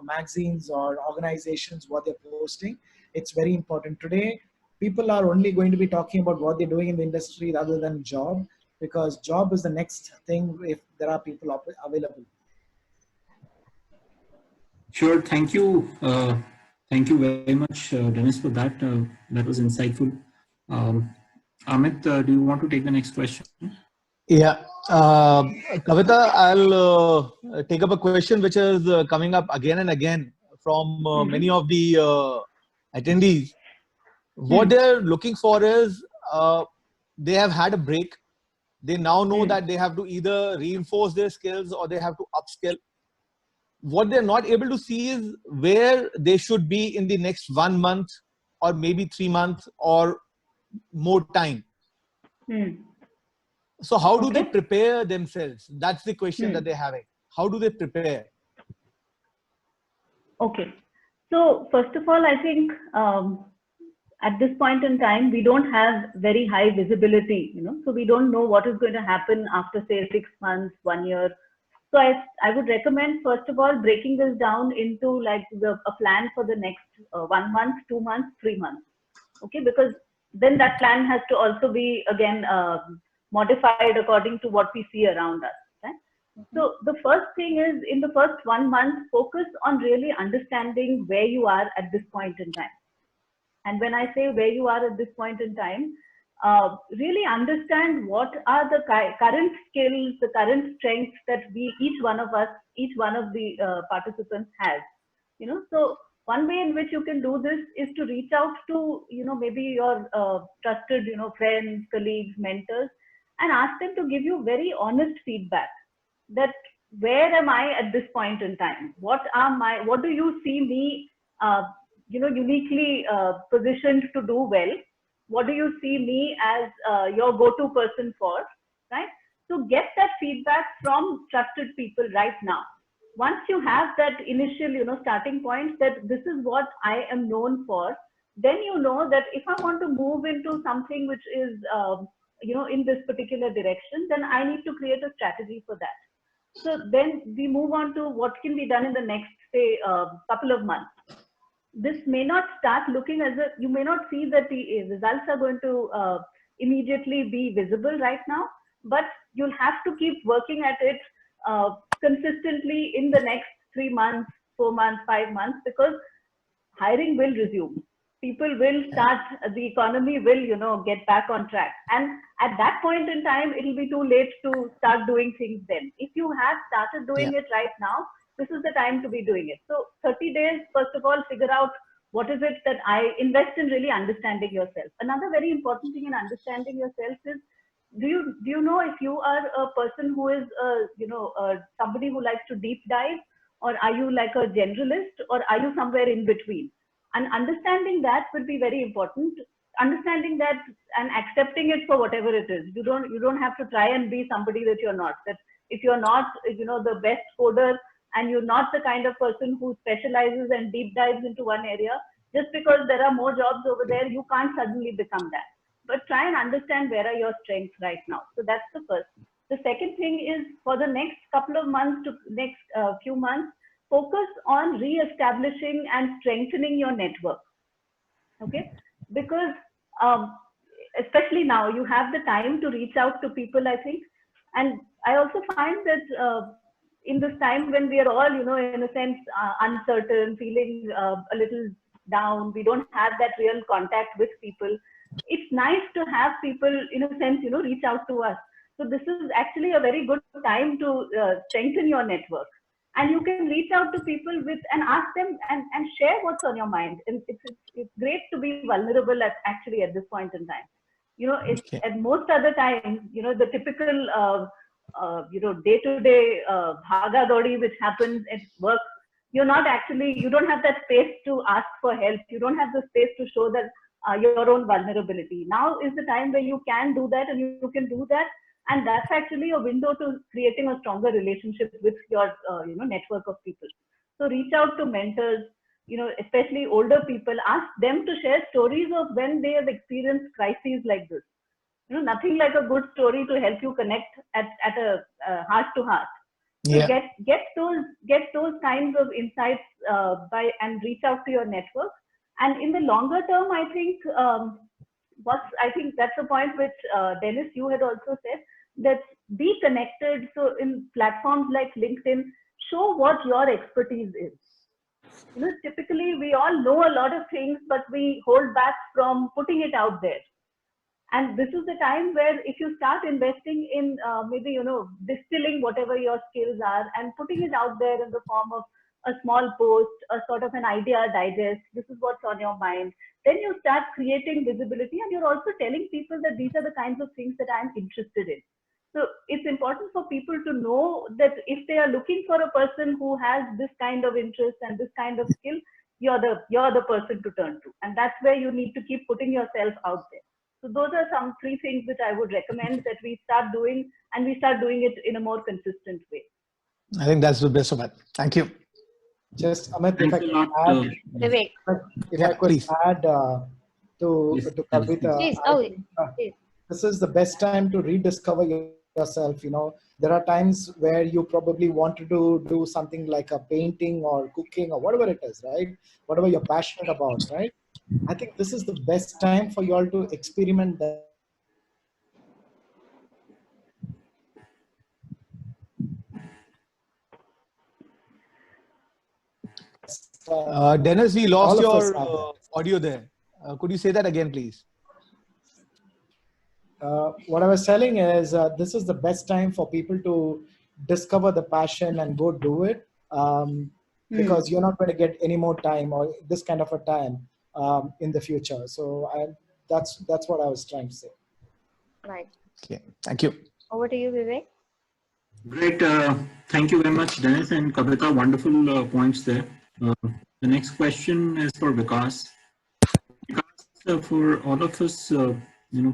magazines or organizations, what they're posting. It's very important. Today, people are only going to be talking about what they're doing in the industry rather than job, because job is the next thing if there are people available. Sure. Thank you. Thank you very much, Dennis, for that. That was insightful. Amit, do you want to take the next question? Yeah. Kavita, I'll take up a question which is coming up again and again from many of the attendees. What they're looking for is they have had a break. They now know that they have to either reinforce their skills or they have to upskill. What they're not able to see is where they should be in the next 1 month or maybe 3 months or more time. So how do they prepare themselves? That's the question that they're having. How do they prepare? Okay. So first of all, I think at this point in time, we don't have very high visibility, so we don't know what is going to happen after, say, 6 months, 1 year. So I would recommend, first of all, breaking this down into like a plan for the next 1 month, 2 months, 3 months. Okay, because then that plan has to also be again modified according to what we see around us. Right? So the first thing is, in the first 1 month, focus on really understanding where you are at this point in time. And when I say where you are at this point in time, really understand what are the current skills, the current strengths that each one of the participants has. So one way in which you can do this is to reach out to, maybe your trusted, friends, colleagues, mentors, and ask them to give you very honest feedback. That where am I at this point in time? What do you see me, uniquely positioned to do well? What do you see me as your go-to person for, right? So get that feedback from trusted people right now. Once you have that initial, starting point that this is what I am known for, then you know that if I want to move into something which is, in this particular direction, then I need to create a strategy for that. So then we move on to what can be done in the next, say, couple of months. This may not start looking you may not see that the results are going to immediately be visible right now, but you'll have to keep working at it consistently in the next 3 months, 4 months, 5 months, because hiring will resume. People will start, the economy will, get back on track. And at that point in time, it'll be too late to start doing things then. If you have started doing it right now, this is the time to be doing it. So 30 days, first of all, figure out what is it that I invest in really understanding yourself. Another very important thing in understanding yourself is, do you know if you are a person who is, somebody who likes to deep dive, or are you like a generalist, or are you somewhere in between? And understanding that would be very important. Understanding that and accepting it for whatever it is. You don't have to try and be somebody that you're not. That if you're not, the best coder, and you're not the kind of person who specializes and deep dives into one area, just because there are more jobs over there, you can't suddenly become that. But try and understand where are your strengths right now. So that's the first. The second thing is, for the next couple of months to next few months, focus on re-establishing and strengthening your network. Okay, because especially now you have the time to reach out to people, I think. And I also find that in this time when we are all, in a sense, uncertain, feeling a little down, we don't have that real contact with people. It's nice to have people, in a sense, reach out to us. So this is actually a very good time to strengthen your network. And you can reach out to people and ask them and share what's on your mind. And it's great to be vulnerable actually at this point in time. At most other times, the typical, day-to-day bhaga dodi which happens at work, you don't have that space to ask for help. You don't have the space to show that your own vulnerability. Now is the time where you can do that, and you can do that. And that's actually a window to creating a stronger relationship with your, network of people. So reach out to mentors, especially older people, ask them to share stories of when they have experienced crises like this. Nothing like a good story to help you connect at a heart to heart. So Yeah. get those kinds of insights and reach out to your network. And in the longer term, I think I think that's a point which Dennis, you had also said, that be connected. So in platforms like LinkedIn, show what your expertise is. Typically we all know a lot of things, but we hold back from putting it out there. And this is the time where if you start investing in maybe, distilling whatever your skills are and putting it out there in the form of a small post, a sort of an idea digest, this is what's on your mind, then you start creating visibility, and you're also telling people that these are the kinds of things that I'm interested in. So it's important for people to know that if they are looking for a person who has this kind of interest and this kind of skill, you're the person to turn to. And that's where you need to keep putting yourself out there. So those are some 3 things which I would recommend that we start doing, and we start doing it in a more consistent way. I think that's the best of it. Thank you. Just Amit, if Thanks I a could lot. add, Vivek, if Yeah, I could please. add to Kavita, please. I Oh, think, please. this is the best time to rediscover yourself. There are times where you probably want to do something like a painting or cooking or whatever it is, right? Whatever you're passionate about, right? I think this is the best time for you all to experiment that. Dennis, we lost all of us your have that. audio there. Could you say that again, please? What I was telling is this is the best time for people to discover the passion and go do it, because you're not going to get any more time or this kind of a time in the future. So that's what I was trying to say. Right. Okay. Thank you. Over to you, Vivek. Great. Thank you very much, Dennis and Kavita. Wonderful points there. The next question is for Vikas. Vikas, for all of us,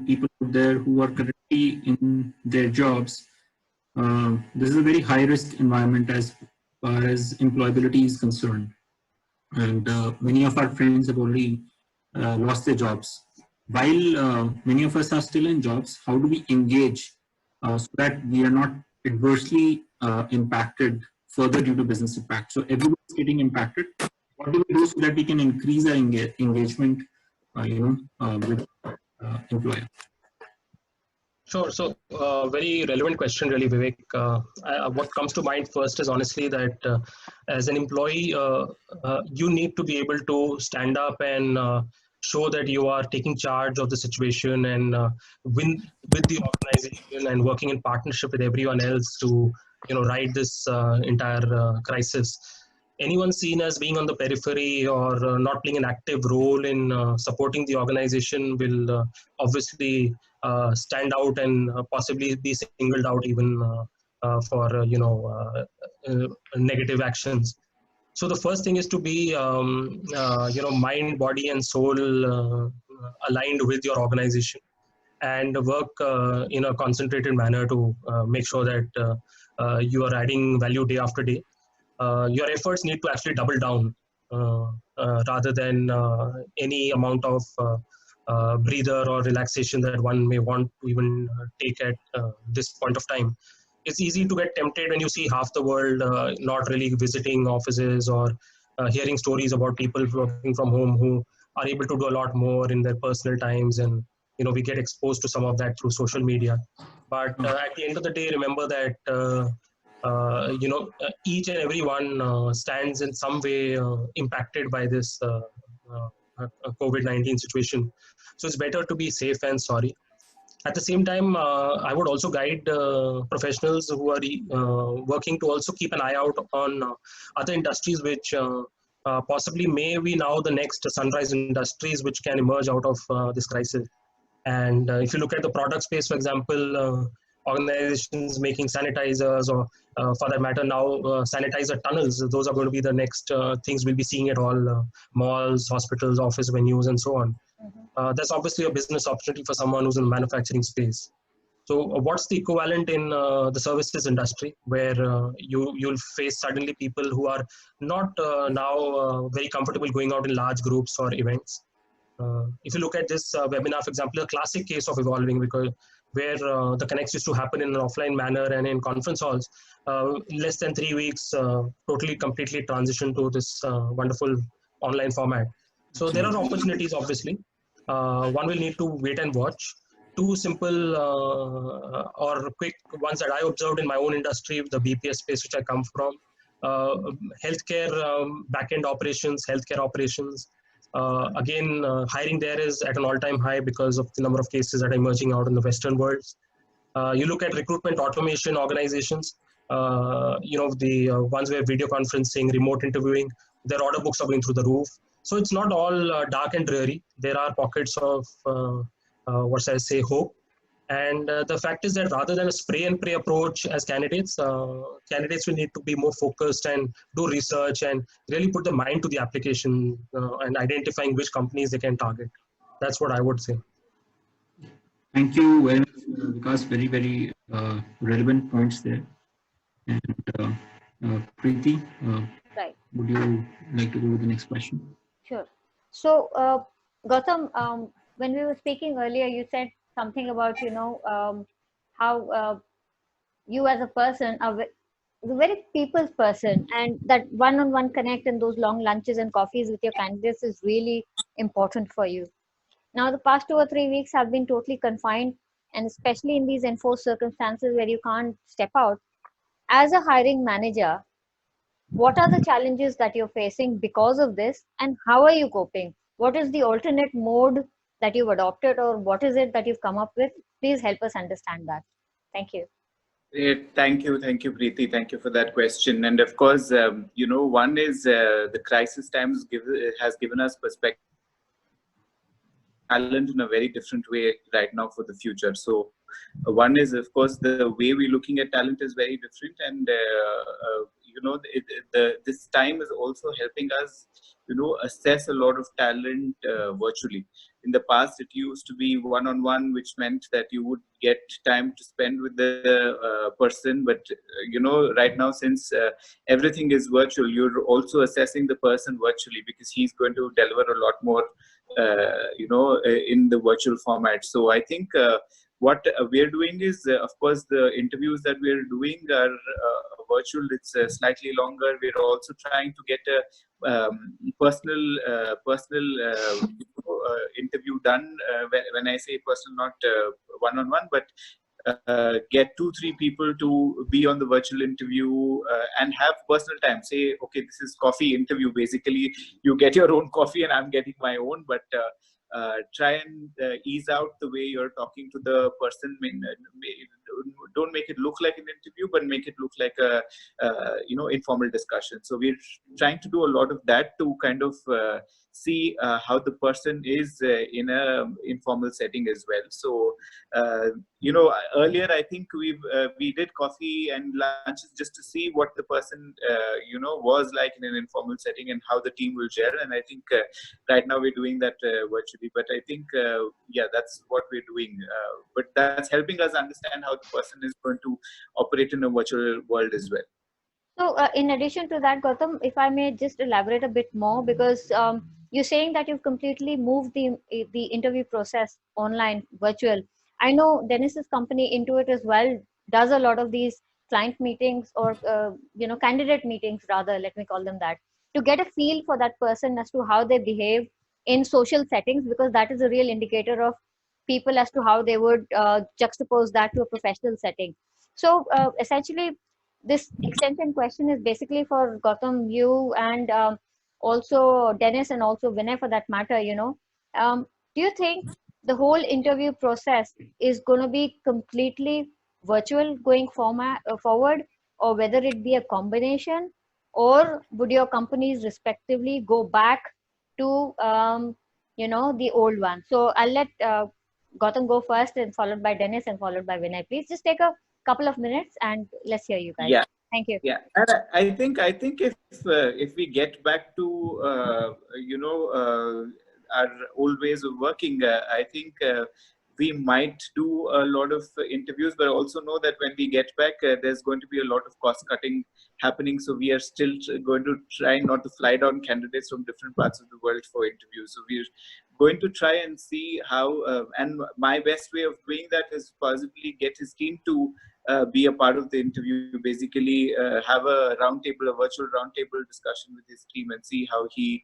people out there who are currently in their jobs, this is a very high-risk environment as far as employability is concerned. And many of our friends have already lost their jobs. While many of us are still in jobs, how do we engage so that we are not adversely impacted further due to business impact? So everyone's getting impacted. What do we do so that we can increase our engagement, with employer? Sure. So, very relevant question, really, Vivek. What comes to mind first is honestly that as an employee, you need to be able to stand up and show that you are taking charge of the situation and with the organization and working in partnership with everyone else to ride this entire crisis. Anyone seen as being on the periphery or not playing an active role in supporting the organization will obviously stand out and possibly be singled out even for negative actions. So the first thing is to be mind, body, and soul aligned with your organization, and work in a concentrated manner to make sure that you are adding value day after day. Your efforts need to actually double down rather than any amount of breather or relaxation that one may want to even take at this point of time. It's easy to get tempted when you see half the world not really visiting offices or hearing stories about people working from home who are able to do a lot more in their personal times, and we get exposed to some of that through social media. But at the end of the day, remember that each and every one stands in some way impacted by this COVID-19 situation. So it's better to be safe and sorry. At the same time, I would also guide professionals who are working to also keep an eye out on other industries which possibly may be now the next sunrise industries which can emerge out of this crisis. And if you look at the product space, for example, organizations making sanitizers, or for that matter now sanitizer tunnels, those are going to be the next things we'll be seeing at all malls, hospitals, office venues, and so on. That's obviously a business opportunity for someone who's in the manufacturing space. So what's the equivalent in the services industry, where you'll face suddenly people who are not now very comfortable going out in large groups or events. If you look at this webinar, for example, a classic case of evolving, because where the connects used to happen in an offline manner and in conference halls, less than 3 weeks, totally, completely transitioned to this wonderful online format. So there are opportunities, obviously. One will need to wait and watch. Two simple or quick ones that I observed in my own industry, the BPS space which I come from, healthcare back-end operations, healthcare operations. Again, hiring there is at an all-time high because of the number of cases that are emerging out in the Western worlds. You look at recruitment automation organizations, the ones where video conferencing, remote interviewing, their order books are going through the roof. So it's not all dark and dreary. There are pockets of, hope. And the fact is that rather than a spray and pray approach as candidates, candidates will need to be more focused and do research and really put the mind to the application and identifying which companies they can target. That's what I would say. Thank you very much, Vikas. Very, very relevant points there. And Preeti, Right. would you like to go to the next question? Sure. So, Gautam, when we were speaking earlier, you said something about, how you as a person are the very people's person, and that one-on-one connect and those long lunches and coffees with your candidates is really important for you. Now, the past 2 or 3 weeks have been totally confined, and especially in these enforced circumstances where you can't step out. As a hiring manager, what are the challenges that you're facing because of this, and how are you coping? What is the alternate mode that you've adopted, or what is it that you've come up with? Please help us understand that. Thank you. Thank you, Preeti. Thank you for that question. And of course, one is the crisis times has given us perspective, talent in a very different way right now for the future. So one is, of course, the way we're looking at talent is very different, and this time is also helping us assess a lot of talent virtually. In the past, it used to be one-on-one, which meant that you would get time to spend with the person. But right now, since everything is virtual, you're also assessing the person virtually, because he's going to deliver a lot more in the virtual format. So I think what we're doing is, of course, the interviews that we're doing are virtual. It's slightly longer. We're also trying to get a personal interview done. When I say personal, not one-on-one, but get 2-3 people to be on the virtual interview and have personal time. Say, okay, this is coffee interview. Basically, you get your own coffee and I'm getting my own, but try and ease out the way you're talking to the person. don't make it look like an interview, but make it look like a informal discussion. So we're trying to do a lot of that to kind of see how the person is in a informal setting as well. So earlier I think we did coffee and lunches just to see what the person was like in an informal setting and how the team will gel. And I think right now we're doing that virtually, but I think that's what we're doing. But that's helping us understand how the person is going to operate in a virtual world as well. So in addition to that, Gautam, if I may just elaborate a bit more, because you're saying that you've completely moved the interview process online, virtual. I know Dennis's company, Intuit, as well, does a lot of these client meetings or candidate meetings, rather, let me call them that, to get a feel for that person as to how they behave in social settings, because that is a real indicator of people as to how they would juxtapose that to a professional setting. So essentially, this extension question is basically for Gautam, you, and also Dennis, and also Vinay for that matter. Do you think the whole interview process is going to be completely virtual going forward, or whether it be a combination, or would your companies respectively go back to the old one? So I'll let Gautam go first, and followed by Dennis, and followed by Vinay. Please just take a couple of minutes and let's hear you guys. Yeah. Thank you. Yeah, and I think if we get back to our old ways of working, I think we might do a lot of interviews, but also know that when we get back, there's going to be a lot of cost cutting happening. So we are still going to try not to fly down candidates from different parts of the world for interviews. So we're going to try and see how, and my best way of doing that is possibly get his team to be a part of the interview, basically have a virtual roundtable discussion with his team and see how he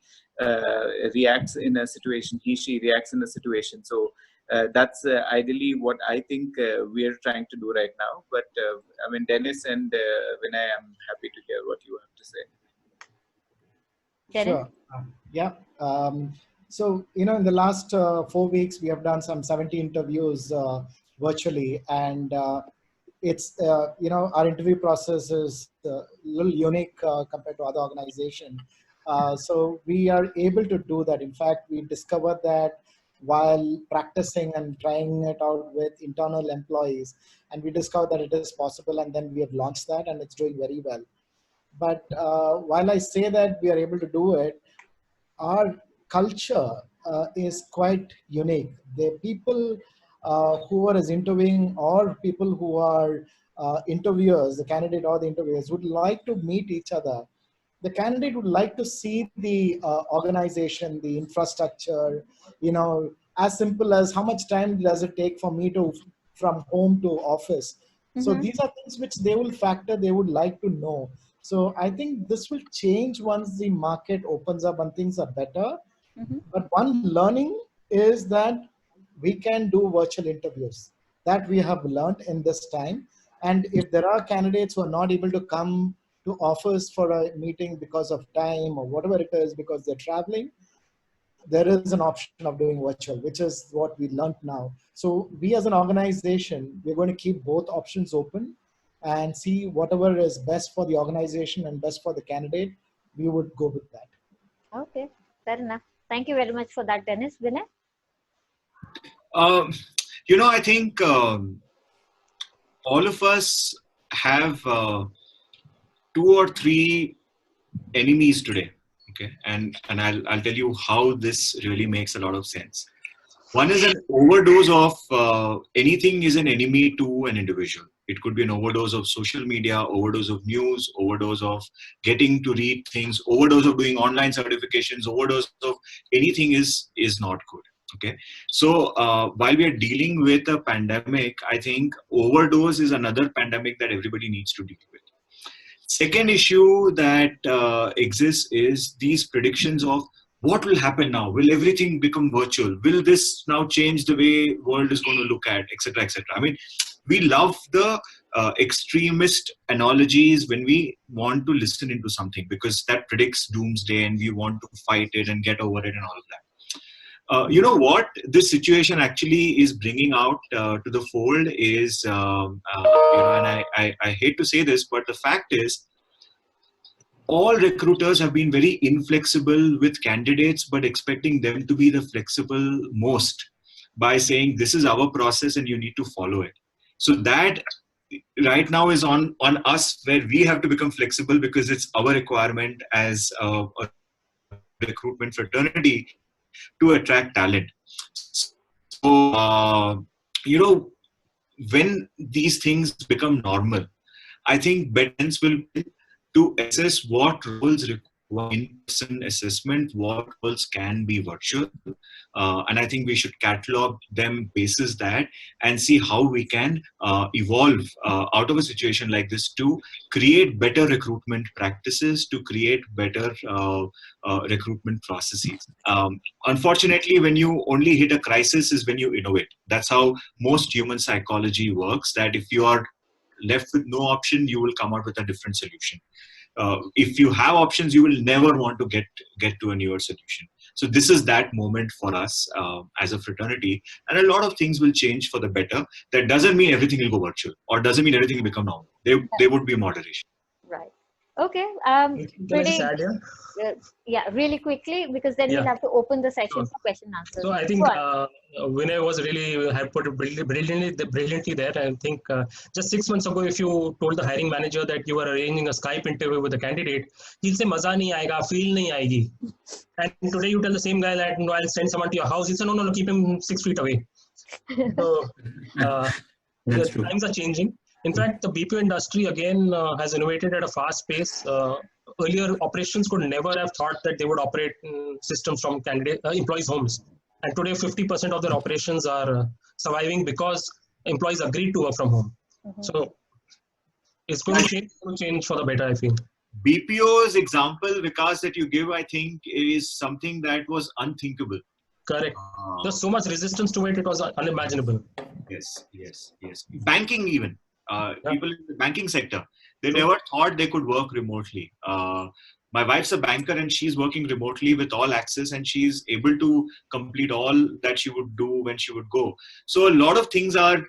reacts in a situation, she reacts in a situation. So that's ideally what I think we're trying to do right now. But Dennis and Vinay, I'm happy to hear what you have to say. Dennis? Sure. Yeah. So, in the last 4 weeks, we have done some 70 interviews virtually, and it's our interview process is a little unique compared to other organizations. So we are able to do that. In fact, we discovered that while practicing and trying it out with internal employees, and we discovered that it is possible, and then we have launched that, and it's doing very well. But while I say that we are able to do it, our culture is quite unique. The people who are as interviewing, or people who are interviewers, the candidate or the interviewers, would like to meet each other. The candidate would like to see the organization, the infrastructure, as simple as how much time does it take for me to from home to office. Mm-hmm. So these are things which they will factor, they would like to know. So I think this will change once the market opens up and things are better. Mm-hmm. But one learning is that we can do virtual interviews. That we have learned in this time. And if there are candidates who are not able to come to office for a meeting because of time or whatever it is, because they're traveling, there is an option of doing virtual, which is what we learned now. So we as an organization, we're going to keep both options open and see whatever is best for the organization and best for the candidate, we would go with that. Okay, fair enough. Thank you very much for that, Dennis. Vinay? I think all of us have 2 or 3 enemies today. Okay, and I'll tell you how this really makes a lot of sense. One is an overdose of anything is an enemy to an individual. It could be an overdose of social media, overdose of news, overdose of getting to read things, overdose of doing online certifications, overdose of anything is not good. Okay, so while we are dealing with a pandemic, I think overdose is another pandemic that everybody needs to deal with. Second issue that exists is these predictions of what will happen now. Will everything become virtual? Will this now change the way world is going to look at, etc., etc. I mean, we love the extremist analogies when we want to listen into something because that predicts doomsday and we want to fight it and get over it and all of that. You know what this situation actually is bringing out to the fold is, you know, and I hate to say this, but the fact is, all recruiters have been very inflexible with candidates, but expecting them to be the flexible most by saying, this is our process and you need to follow it. So that right now is on us, where we have to become flexible because it's our requirement as a recruitment fraternity to attract talent. So, you know, when these things become normal, I think BETS will to assess what roles require in-person assessment, what roles can be virtual. And I think we should catalog them basis that and see how we can evolve out of a situation like this to create better recruitment practices, to create better recruitment processes. Unfortunately, when you only hit a crisis is when you innovate. That's how most human psychology works, that if you are left with no option, you will come out with a different solution. If you have options, you will never want to get to a newer solution. So this is that moment for us as a fraternity, and a lot of things will change for the better. That doesn't mean everything will go virtual, or doesn't mean everything will become normal. There would be moderation. Right. Okay. Can I just Pretty, add here? yeah, really quickly, because then we'll Yeah. have to open the session Sure. for question answers. So I think Go on. Vinay was really had put it brilliantly there. I think just 6 months ago, if you told the hiring manager that you were arranging a Skype interview with a candidate, he'll say "Maza nahi aayega, feel nahi aayegi." And today you tell the same guy that no, I'll send someone to your house. He'll say no, keep him 6 feet away. So the true. times are changing. In fact, the BPO industry again has innovated at a fast pace. Earlier, operations could never have thought that they would operate systems from employees' homes. And today, 50% of their operations are surviving because employees agreed to work from home. So it's going to change for the better, I feel. BPO's example, Vikas, that you give, I think, is something that was unthinkable. Correct. There's so much resistance to it, it was unimaginable. Yes. Banking even. People in the banking sector, they never thought they could work remotely. My wife's a banker and she's working remotely with all access, and she's able to complete all that she would do when she would go. So a lot of things are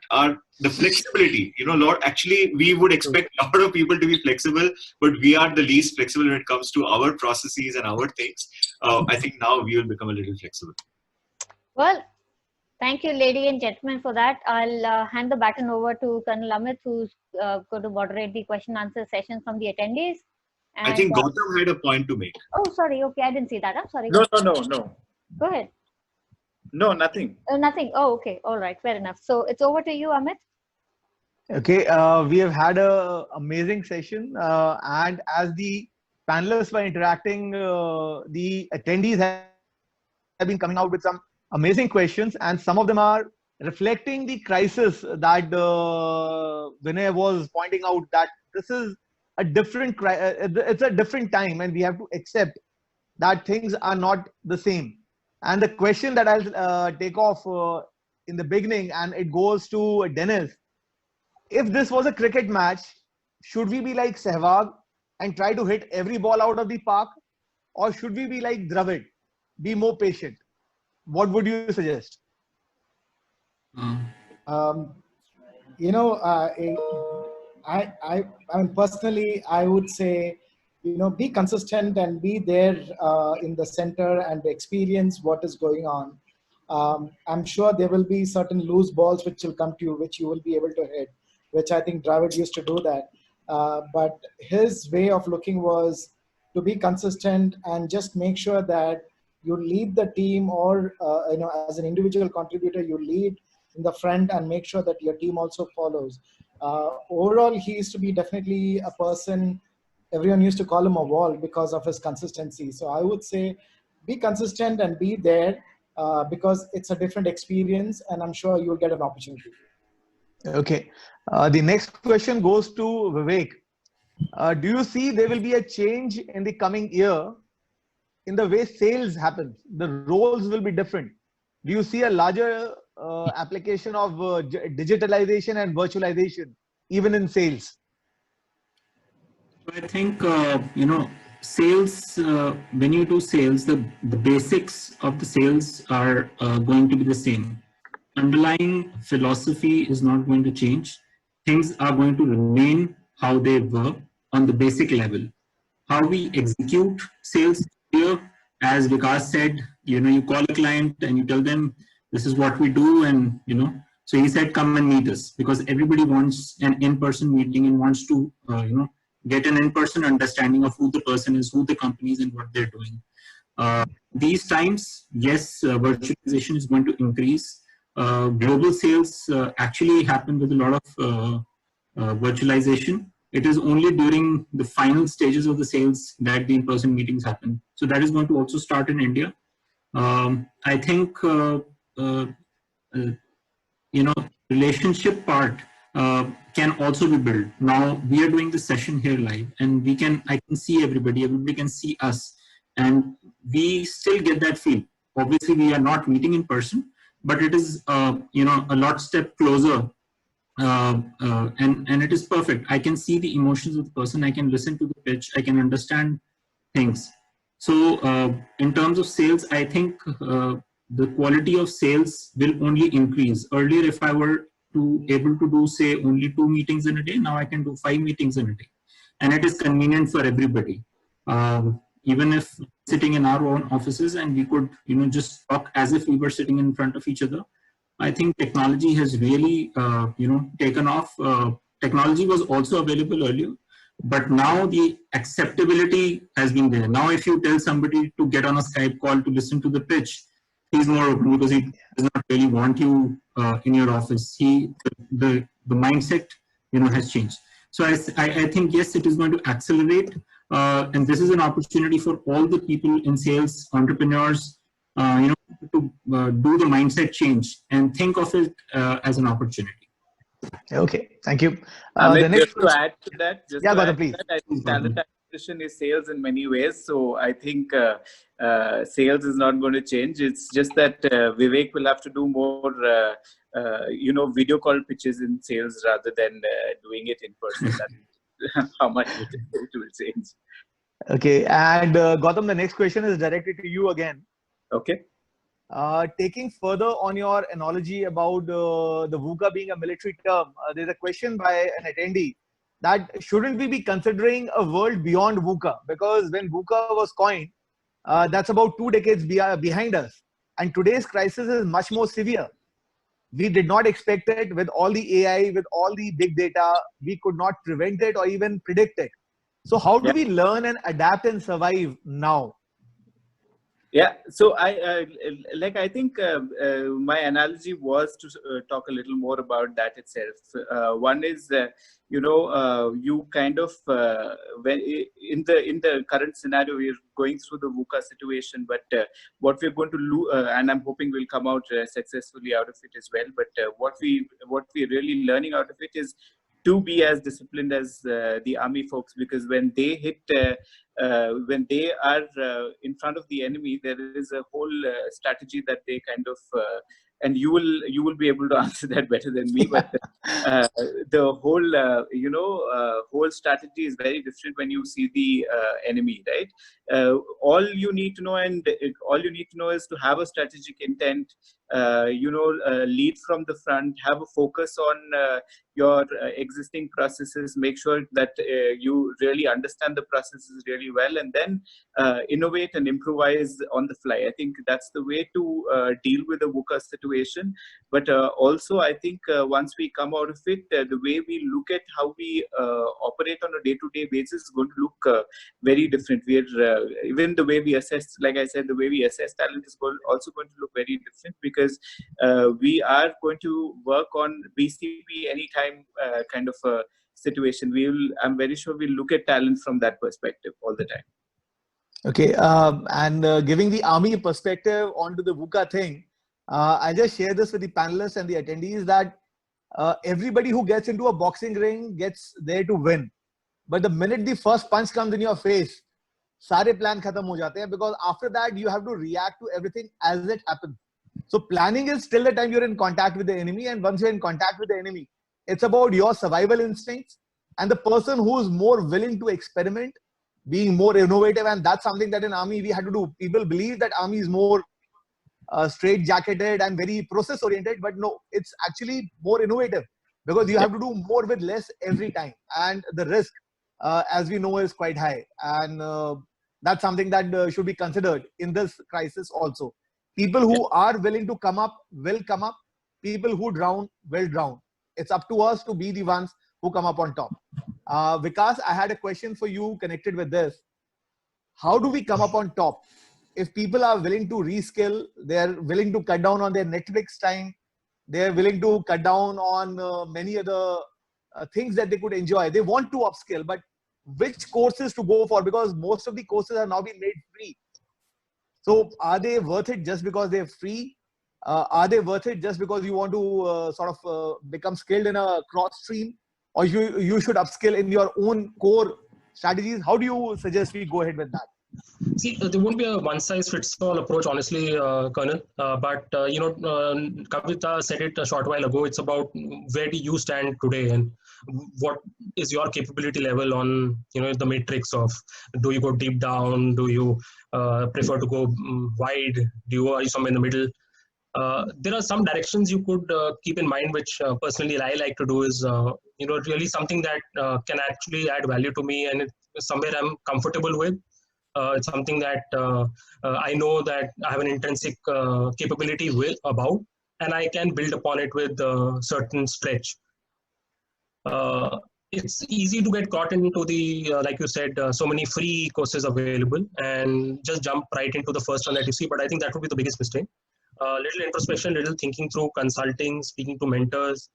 the flexibility. You know, actually we would expect a lot of people to be flexible, but we are the least flexible when it comes to our processes and our things. I think now we will become a little flexible. Well, thank you, ladies and gentlemen, for that. I'll hand the baton over to Colonel Amit, who's going to moderate the question answer session from the attendees. And, I think Gautam had a point to make. Oh, sorry. Okay, I didn't see that. I'm sorry. No. Go ahead. No, nothing. Nothing. Oh, okay. All right. Fair enough. So it's over to you, Amit. Okay, we have had a amazing session, and as the panelists were interacting, the attendees have been coming out with some amazing questions, and some of them are reflecting the crisis that Vinay was pointing out, that this is a different it's a different time, and we have to accept that things are not the same. And the question that I'll take off in the beginning, and it goes to Dennis: if this was a cricket match, should we be like Sehwag and try to hit every ball out of the park, or should we be like Dravid, be more patient? What would you suggest? You know, I mean, personally, I would say, you know, be consistent and be there in the center and experience what is going on. I'm sure there will be certain loose balls which will come to you, which you will be able to hit, which I think Dravid used to do that. But his way of looking was to be consistent and just make sure that you lead the team, or you know, as an individual contributor, you lead in the front and make sure that your team also follows. Overall, he used to be definitely a person, everyone used to call him a wall because of his consistency. So I would say be consistent and be there because it's a different experience, and I'm sure you'll get an opportunity. Okay. The next question goes to Vivek. Do you see there will be a change in the coming year in the way sales happens? The roles will be different. Do you see a larger application of digitalization and virtualization even in sales? I think, you know, sales, when you do sales, the basics of the sales are going to be the same. Underlying philosophy is not going to change. Things are going to remain how they were on the basic level. How we execute sales here, as Vikas said, you call a client and you tell them this is what we do, and so he said come and meet us, because everybody wants an in-person meeting and wants to get an in-person understanding of who the person is, who the company is, and what they're doing. These times, yes, virtualization is going to increase. Global sales actually happen with a lot of virtualization. It is only during the final stages of the sales that the in-person meetings happen. So that is going to also start in India. I think relationship part can also be built. Now we are doing this session here live, and I can see everybody can see us, and we still get that feel. Obviously we are not meeting in person, but it is a lot step closer, and it is perfect. I can see the emotions of the person, I can listen to the pitch, I can understand things. So in terms of sales, I think the quality of sales will only increase. Earlier, if I were able to do, say, only 2 meetings in a day, now I can do 5 meetings in a day. And it is convenient for everybody. Even if sitting in our own offices and we could, just talk as if we were sitting in front of each other. I think technology has really, taken off. Technology was also available earlier, but now the acceptability has been there. Now, if you tell somebody to get on a Skype call to listen to the pitch, he's more open because he does not really want you in your office. The mindset, has changed. So I think, yes, it is going to accelerate. And this is an opportunity for all the people in sales, entrepreneurs, to do the mindset change and think of it as an opportunity. Okay, thank you. Just to add to that, please. I think talent acquisition is sales in many ways. So I think sales is not going to change. It's just that Vivek will have to do more, video call pitches in sales rather than doing it in person. That's how much it will change. Okay, and Gautam, the next question is directed to you again. Okay. Taking further on your analogy about the VUCA being a military term, there's a question by an attendee that shouldn't we be considering a world beyond VUCA? Because when VUCA was coined, that's about 2 decades behind us. And today's crisis is much more severe. We did not expect it. With all the AI, with all the big data, we could not prevent it or even predict it. So how do we learn and adapt and survive now? Yeah, so I think my analogy was to talk a little more about that itself. One is you kind of when in the current scenario we're going through the VUCA situation, but what we're going to and I'm hoping we'll come out successfully out of it as well. But what we're really learning out of it is to be as disciplined as the army folks, because when they hit, when they are in front of the enemy, there is a whole strategy that they kind of, and you will be able to answer that better than me. But the whole whole strategy is very different when you see the enemy, right? All you need to know, is to have a strategic intent. Lead from the front, have a focus on your existing processes, make sure that you really understand the processes really well, and then innovate and improvise on the fly. I think that's the way to deal with the VUCA situation. But also, I think once we come out of it, the way we look at how we operate on a day-to-day basis is going to look very different. We're even the way we assess, like I said, the way we assess talent is also going to look very different, because we are going to work on BCP anytime kind of a situation. I'm very sure we'll look at talent from that perspective all the time. Okay, and giving the army perspective onto the VUCA thing, I just share this with the panelists and the attendees that everybody who gets into a boxing ring gets there to win. But the minute the first punch comes in your face, सारे plan khatam ho jate hain, because after that you have to react to everything as it happens. So planning is still the time you're in contact with the enemy, and once you're in contact with the enemy, it's about your survival instincts and the person who is more willing to experiment, being more innovative, and that's something that in army we had to do. People believe that army is more straight jacketed and very process oriented, but no, it's actually more innovative because you have to do more with less every time, and the risk, as we know, is quite high, and that's something that should be considered in this crisis also. People who are willing to come up will come up. People who drown will drown. It's up to us to be the ones who come up on top. Vikas, I had a question for you connected with this. How do we come up on top? If people are willing to reskill, they're willing to cut down on their Netflix time, they're willing to cut down on many other things that they could enjoy. They want to upskill, but which courses to go for? Because most of the courses are now being made free. So are they worth it just because they're free? Are they worth it just because you want to sort of become skilled in a cross stream? Or you should upskill in your own core strategies? How do you suggest we go ahead with that? See, there won't be a one-size-fits-all approach, honestly, Colonel. But Kavita said it a short while ago. It's about where do you stand today and what is your capability level on, the matrix of, do you go deep down? Do you prefer to go wide? Are you somewhere in the middle? There are some directions you could keep in mind, which personally I like to do is, really something that can actually add value to me, and it's somewhere I'm comfortable with. It's something that I know that I have an intrinsic capability about, and I can build upon it with certain stretch. It's easy to get caught into the, like you said, so many free courses available and just jump right into the first one that you see. But I think that would be the biggest mistake. Little introspection, little thinking through, consulting, speaking to mentors,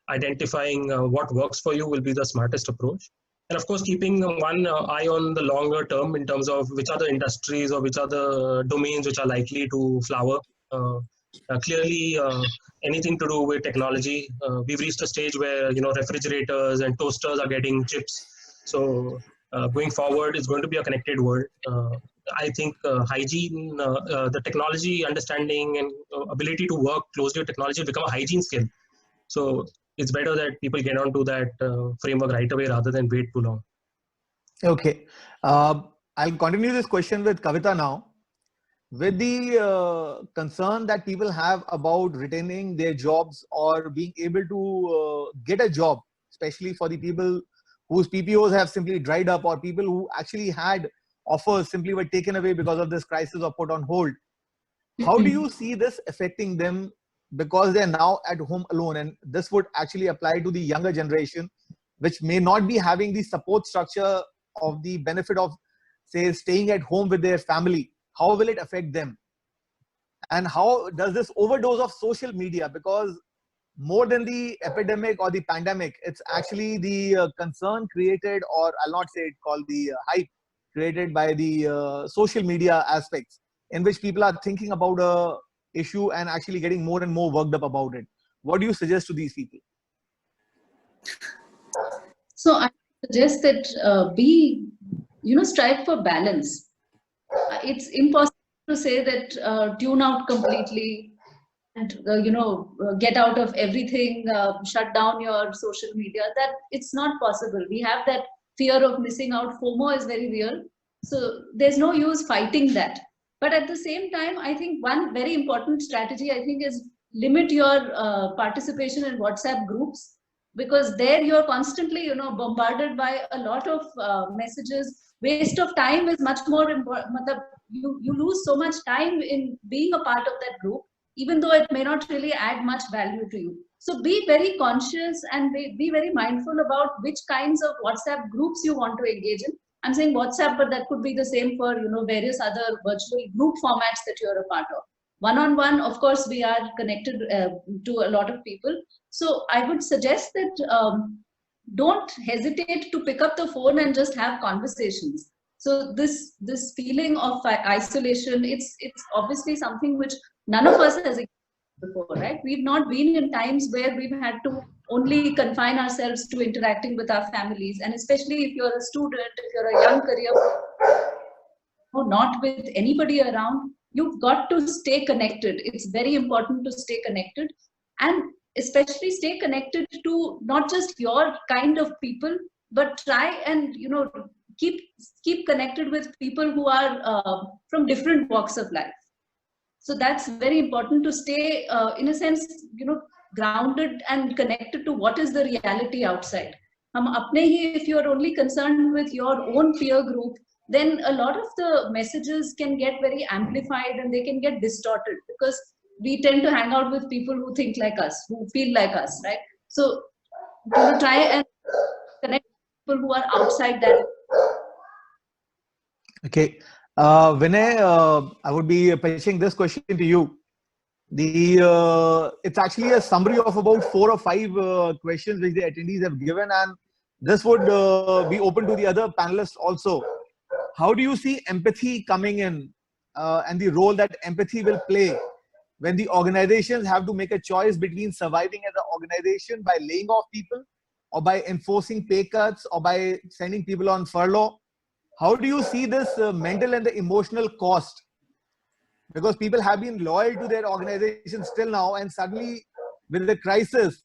identifying what works for you will be the smartest approach. And of course, keeping one eye on the longer term in terms of which are the industries or which are the domains which are likely to flower. Clearly, anything to do with technology, we've reached a stage where, refrigerators and toasters are getting chips. So going forward, it's going to be a connected world. I think hygiene, the technology understanding and ability to work closely with technology will become a hygiene skill. So it's better that people get onto that framework right away rather than wait too long. Okay. I'll continue this question with Kavita now. With the concern that people have about retaining their jobs or being able to get a job, especially for the people whose PPOs have simply dried up, or people who actually had offers simply were taken away because of this crisis or put on hold. How do you see this affecting them, because they're now at home alone? And this would actually apply to the younger generation, which may not be having the support structure of the benefit of, say, staying at home with their family. How will it affect them? And how does this overdose of social media, because more than the epidemic or the pandemic, it's actually the concern created, or I'll not say it, called the hype created by the social media aspects, in which people are thinking about a issue and actually getting more and more worked up about it. What do you suggest to these people? So I suggest that strive for balance. It's impossible to say that tune out completely and get out of everything, shut down your social media. That it's not possible. We have that fear of missing out. FOMO is very real. So there's no use fighting that. But at the same time, I think one very important strategy, is limit your participation in WhatsApp groups, because there you're constantly, bombarded by a lot of messages. Waste of time is much more important. You lose so much time in being a part of that group, even though it may not really add much value to you. So be very conscious and be very mindful about which kinds of WhatsApp groups you want to engage in. I'm saying WhatsApp, but that could be the same for various other virtual group formats that you're a part of. One-on-one, of course, we are connected to a lot of people. So I would suggest that don't hesitate to pick up the phone and just have conversations. So this feeling of isolation, it's obviously something which none of us has experienced before, right? We've not been in times where we've had to only confine ourselves to interacting with our families, and especially if you're a student, if you're a young career, not with anybody around, you've got to stay connected. It's very important to stay connected, and especially stay connected to not just your kind of people, but try and keep connected with people who are from different walks of life. So that's very important to stay, in a sense, grounded and connected to what is the reality outside. If you are only concerned with your own peer group, then a lot of the messages can get very amplified and they can get distorted, because we tend to hang out with people who think like us, who feel like us, right? So try and connect with people who are outside that. Okay. Vinay, I would be pitching this question to you. It's actually a summary of about 4 or 5 questions which the attendees have given, and this would be open to the other panelists also. How do you see empathy coming in, and the role that empathy will play when the organizations have to make a choice between surviving as an organization by laying off people, or by enforcing pay cuts, or by sending people on furlough? How do you see this mental and the emotional cost? Because people have been loyal to their organizations till now, and suddenly with the crisis,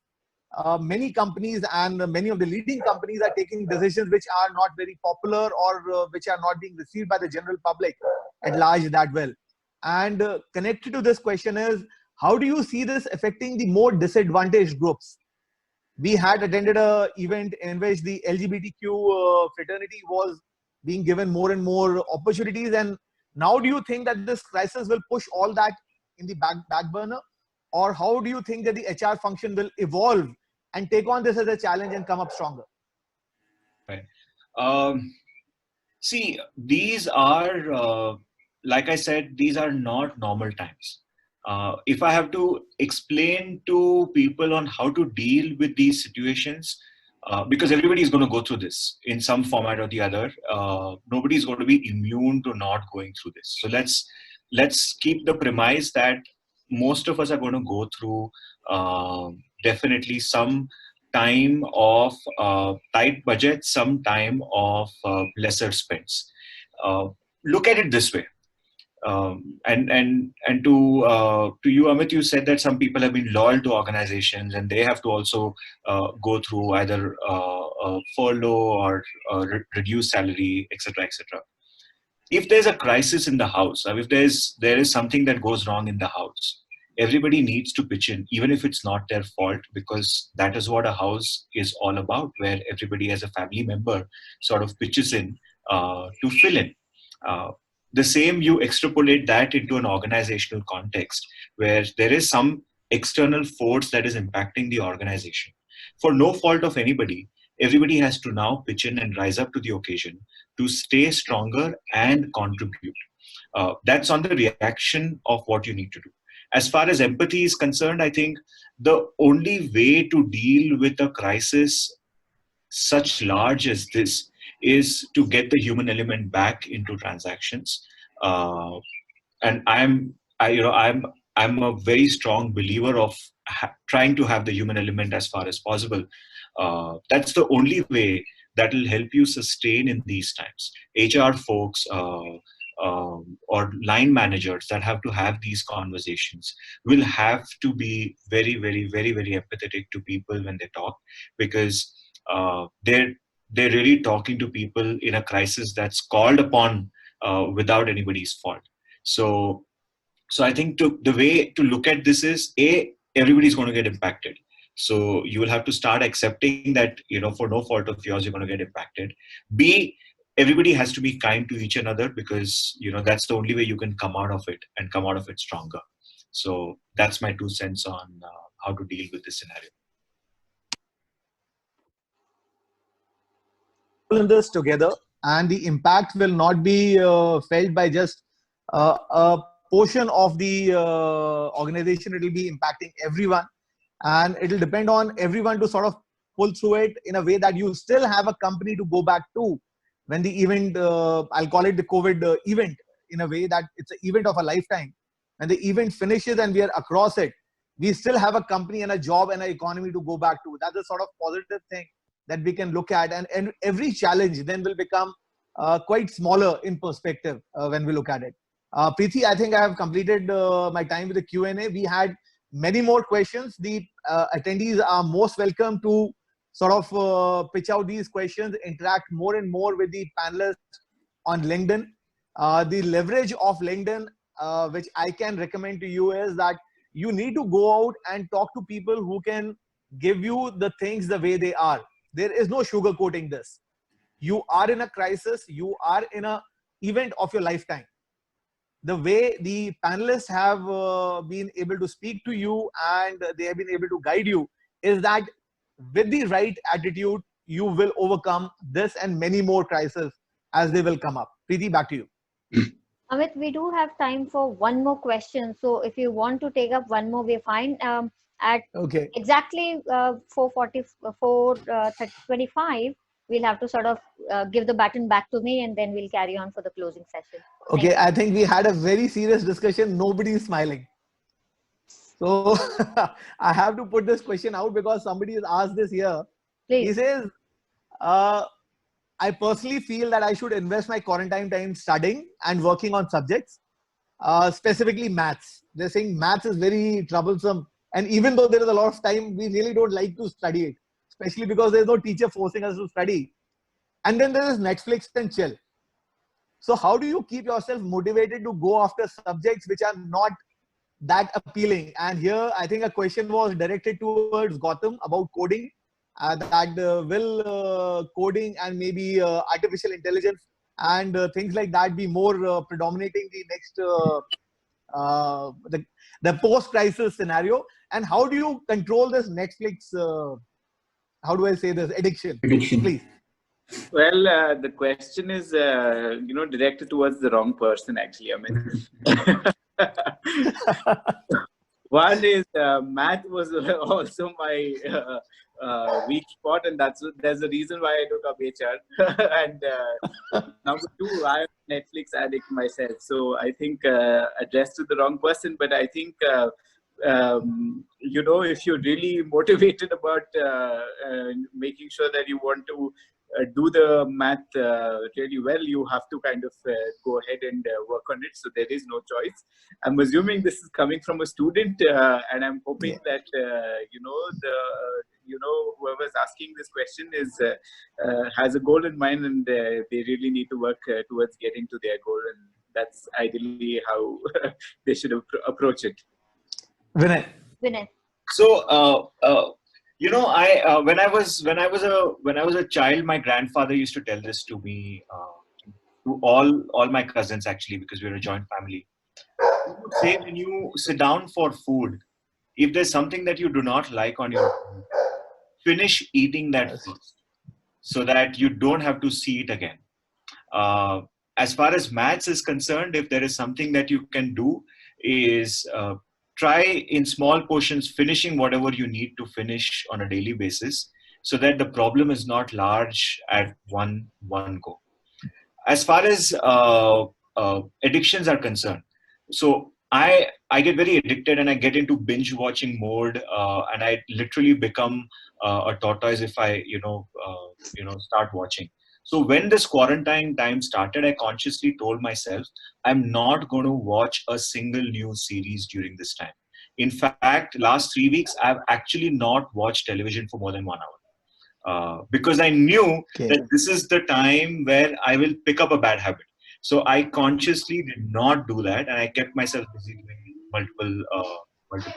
many companies and many of the leading companies are taking decisions which are not very popular, or which are not being received by the general public at large that well. And connected to this question is, how do you see this affecting the more disadvantaged groups? We had attended an event in which the LGBTQ fraternity was being given more and more opportunities, and now do you think that this crisis will push all that in the back burner? Or how do you think that the HR function will evolve and take on this as a challenge and come up stronger? Right. See, these are, like I said, these are not normal times. If I have to explain to people on how to deal with these situations, because everybody is going to go through this in some format or the other. Nobody is going to be immune to not going through this. So let's keep the premise that most of us are going to go through definitely some time of tight budget, some time of lesser spends. Look at it this way. And to you, Amit, you said that some people have been loyal to organizations and they have to also go through either furlough or reduced salary, etc., etc. If there's a crisis in the house, or if there is something that goes wrong in the house, everybody needs to pitch in, even if it's not their fault, because that is what a house is all about, where everybody as a family member sort of pitches in to fill in. The same, you extrapolate that into an organizational context where there is some external force that is impacting the organization. For no fault of anybody, everybody has to now pitch in and rise up to the occasion to stay stronger and contribute. That's on the reaction of what you need to do. As far as empathy is concerned, I think the only way to deal with a crisis such large as this is to get the human element back into transactions. And I'm a very strong believer of trying to have the human element as far as possible. That's the only way that will help you sustain in these times. HR folks or line managers that have to have these conversations will have to be very, very, very, very empathetic to people when they talk, because they're really talking to people in a crisis that's called upon without anybody's fault. So I think the way to look at this is, A, everybody's going to get impacted. So you will have to start accepting that, for no fault of yours, you're going to get impacted. B, everybody has to be kind to each another, because, that's the only way you can come out of it and come out of it stronger. So that's my 2 cents on how to deal with this scenario. In this together, and the impact will not be felt by just a portion of the organization. It will be impacting everyone, and it will depend on everyone to sort of pull through it in a way that you still have a company to go back to when the event, I'll call it the COVID event, in a way that it's an event of a lifetime. When the event finishes and we are across it, we still have a company and a job and an economy to go back to. That's a sort of positive thing that we can look at, and every challenge then will become quite smaller in perspective when we look at it. Preeti, I think I have completed my time with the Q&A. We had many more questions. The attendees are most welcome to sort of pitch out these questions, interact more and more with the panelists on LinkedIn. The leverage of LinkedIn, which I can recommend to you, is that you need to go out and talk to people who can give you the things the way they are. There is no sugarcoating this. You are in a crisis. You are in an event of your lifetime. The way the panelists have been able to speak to you and they have been able to guide you is that with the right attitude, you will overcome this and many more crises as they will come up. Preeti, back to you. Amit, we do have time for one more question. So if you want to take up one more, we're fine. At Okay. exactly 4:25, we'll have to sort of give the baton back to me, and then we'll carry on for the closing session. Okay, I think we had a very serious discussion. Nobody is smiling. So I have to put this question out because somebody has asked this here. Please. He says, I personally feel that I should invest my quarantine time studying and working on subjects, specifically maths. They're saying maths is very troublesome. And even though there is a lot of time, we really don't like to study it, especially because there's no teacher forcing us to study. And then there is Netflix and chill. So how do you keep yourself motivated to go after subjects which are not that appealing? And here, I think a question was directed towards Gautam about coding. Will coding and maybe artificial intelligence and things like that be more predominating the next the post-crisis scenario? And how do you control this Netflix? How do I say this addiction? Please. Well, the question is, directed towards the wrong person. Actually, I mean. One is math was also my weak spot, and there's a reason why I took up HR. And number two, I am Netflix addict myself, so I think addressed to the wrong person. But I think if you're really motivated about making sure that you want to do the math really well, you have to kind of go ahead and work on it. So there is no choice. I'm assuming this is coming from a student, and I'm hoping that whoever's asking this question is has a goal in mind, and they really need to work towards getting to their goal, and that's ideally how they should approach it. Vinay. So when I was a child, my grandfather used to tell this to me, to all my cousins actually, because we're a joint family. He would say, when you sit down for food, if there's something that you do not like on your food, finish eating that food so that you don't have to see it again. As far as maths is concerned, if there is something that you can do, is try in small portions finishing whatever you need to finish on a daily basis, so that the problem is not large at one go. As far as addictions are concerned, so I get very addicted and I get into binge watching mode, and I literally become a tortoise if I start watching. So when this quarantine time started, I consciously told myself, I'm not going to watch a single new series during this time. In fact, last 3 weeks, I've actually not watched television for more than 1 hour. Because I knew that this is the time where I will pick up a bad habit. So I consciously did not do that, and I kept myself busy doing multiple things.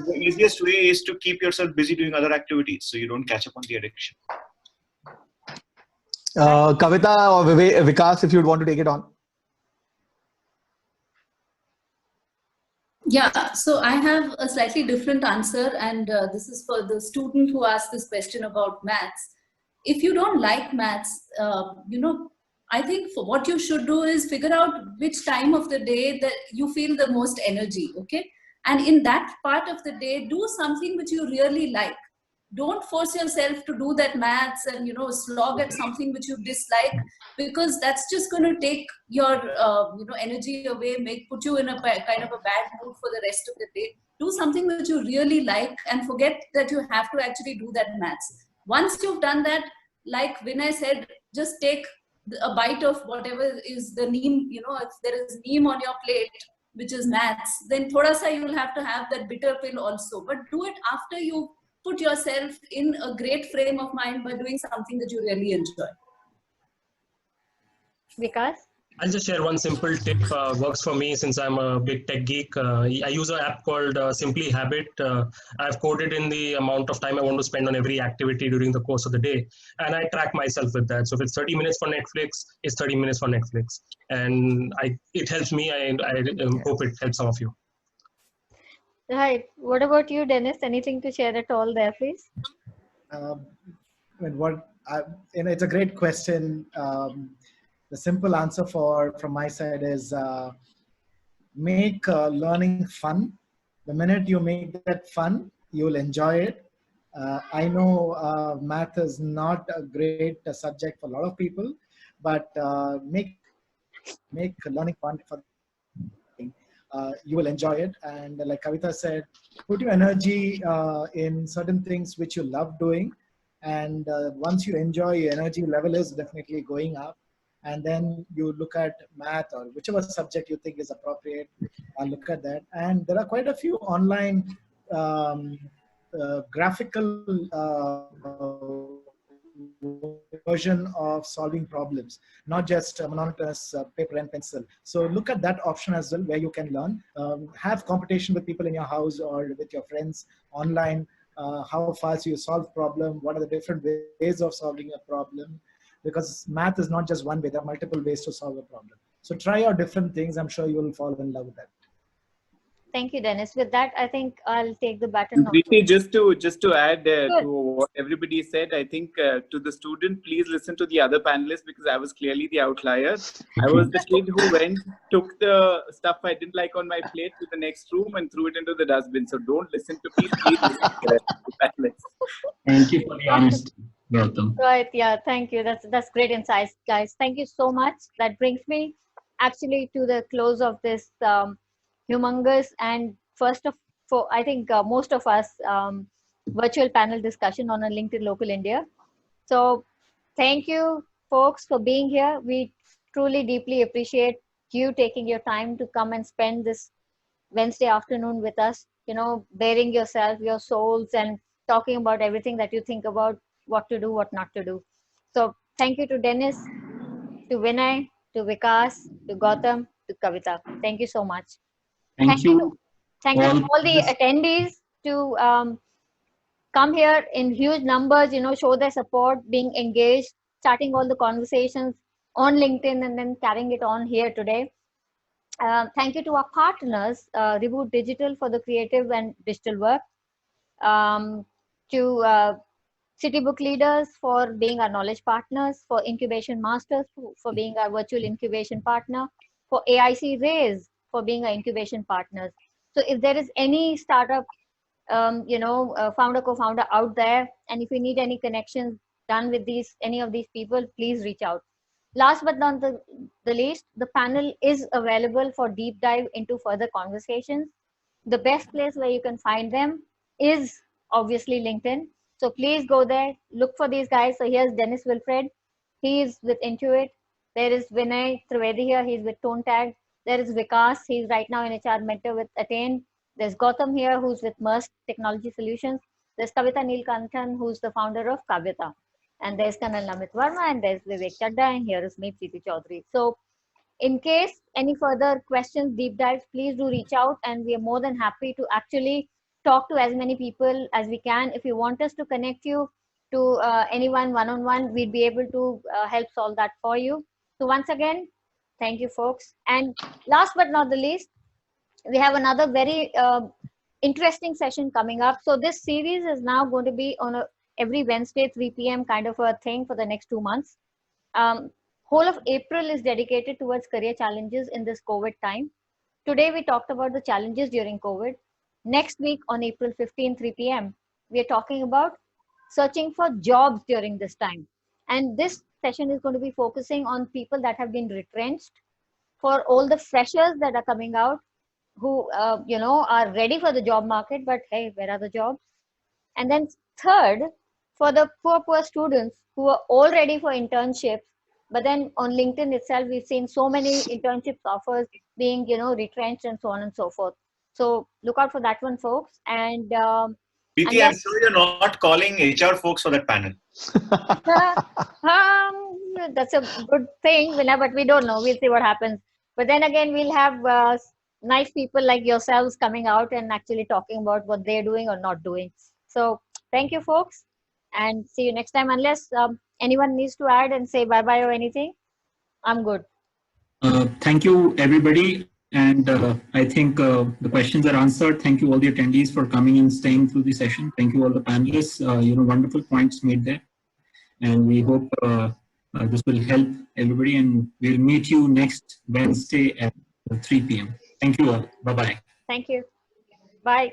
The easiest way is to keep yourself busy doing other activities so you don't catch up on the addiction. Kavita or Vikas, if you'd want to take it on. Yeah, so I have a slightly different answer, and this is for the student who asked this question about maths. If you don't like maths, I think for what you should do is figure out which time of the day that you feel the most energy, okay? And in that part of the day, do something which you really like. Don't force yourself to do that maths and, slog at something which you dislike, because that's just going to take your, energy away, put you in a kind of a bad mood for the rest of the day. Do something which you really like and forget that you have to actually do that maths. Once you've done that, like Vinay said, just take a bite of whatever is the neem, if there is neem on your plate, which is maths, then thoda sa you'll have to have that bitter pill also. But do it after you put yourself in a great frame of mind by doing something that you really enjoy. Vikas? I'll just share one simple tip. Works for me since I'm a big tech geek. I use an app called Simply Habit. I've coded in the amount of time I want to spend on every activity during the course of the day, and I track myself with that. So if it's 30 minutes for Netflix, it's 30 minutes for Netflix, and it helps me. I hope it helps some of you. Right. What about you, Dennis? Anything to share at all there, please? I mean, it's a great question. The simple answer from my side is make learning fun. The minute you make that fun, you'll enjoy it. I know math is not a great subject for a lot of people, but make learning fun for you will enjoy it. And like Kavita said, put your energy in certain things which you love doing. And once you enjoy, your energy level is definitely going up. And then you look at math or whichever subject you think is appropriate, look at that. And there are quite a few online graphical version of solving problems, not just monotonous paper and pencil. So look at that option as well, where you can learn. Have competition with people in your house or with your friends online. How fast you solve problem, what are the different ways of solving a problem, because math is not just one way, there are multiple ways to solve a problem. So try out different things. I'm sure you will fall in love with that. Thank you, Dennis. With that, I think I'll take the baton. Preeti, just to add to what everybody said, I think to the student, please listen to the other panelists, because I was clearly the outlier. I was the kid who went, took the stuff I didn't like on my plate to the next room and threw it into the dustbin. So don't listen to me. Please listen to the panelists. Thank you for the honesty, Gautam. Right. Yeah. Thank you. That's great insights, guys. Thank you so much. That brings me actually to the close of this humongous and I think most of us virtual panel discussion on a LinkedIn Local India. So thank you, folks, for being here. We truly deeply appreciate you taking your time to come and spend this Wednesday afternoon with us, bearing yourself, your souls, and talking about everything that you think about, what to do, what not to do. So thank you to Dennis, to Vinay, to Vikas, to Gautam, to Kavita. Thank you so much. Thank you. Thank you to all the attendees to come here in huge numbers, show their support, being engaged, starting all the conversations on LinkedIn and then carrying it on here today. Thank you to our partners, Reboot Digital for the creative and digital work, to City Book Leaders for being our knowledge partners, for Incubation Masters for being our virtual incubation partner, for AIC Raise for being our incubation partners. So if there is any startup, founder, co-founder out there, and if you need any connections done with any of these people, please reach out. Last but not the least, the panel is available for deep dive into further conversations. The best place where you can find them is obviously LinkedIn. So please go there, look for these guys. So here's Dennis Wilfred. He is with Intuit. There is Vinay Trivedi here. He's with ToneTag. There is Vikas. He's right now in HR Mentor with Attain. There's Gautam here, who's with Maersk Technology Solutions. There's Kavita Neelkanthan, who's the founder of Kavita. And there's Kanal Namit Verma, and there's Vivek Chadda, and here is me, Preeti Chaudhary. So in case any further questions, deep dives, please do reach out, and we are more than happy to actually talk to as many people as we can. If you want us to connect you to anyone one-on-one, we'd be able to help solve that for you. So once again, thank you, folks. And last but not the least, we have another very interesting session coming up. So this series is now going to be on every Wednesday, 3 p.m. kind of a thing for the next 2 months. Whole of April is dedicated towards career challenges in this COVID time. Today, we talked about the challenges during COVID. Next week on April 15, 3 p.m., we are talking about searching for jobs during this time. And this session is going to be focusing on people that have been retrenched, for all the freshers that are coming out who, are ready for the job market, but hey, where are the jobs? And then third, for the poor students who are all ready for internships, but then on LinkedIn itself, we've seen so many internships offers being, retrenched and so on and so forth. So look out for that one, folks. And Preeti, I'm sure you're not calling HR folks for that panel. That's a good thing, Vinay, but we don't know. We'll see what happens. But then again, we'll have nice people like yourselves coming out and actually talking about what they're doing or not doing. So thank you, folks, and see you next time. Unless anyone needs to add and say bye-bye or anything, I'm good. Thank you, everybody. And I think the questions are answered. Thank you all the attendees for coming and staying through the session. Thank you all the panelists. Wonderful points made there. And we hope this will help everybody. And we'll meet you next Wednesday at 3 p.m. Thank you all. Bye-bye. Thank you. Bye.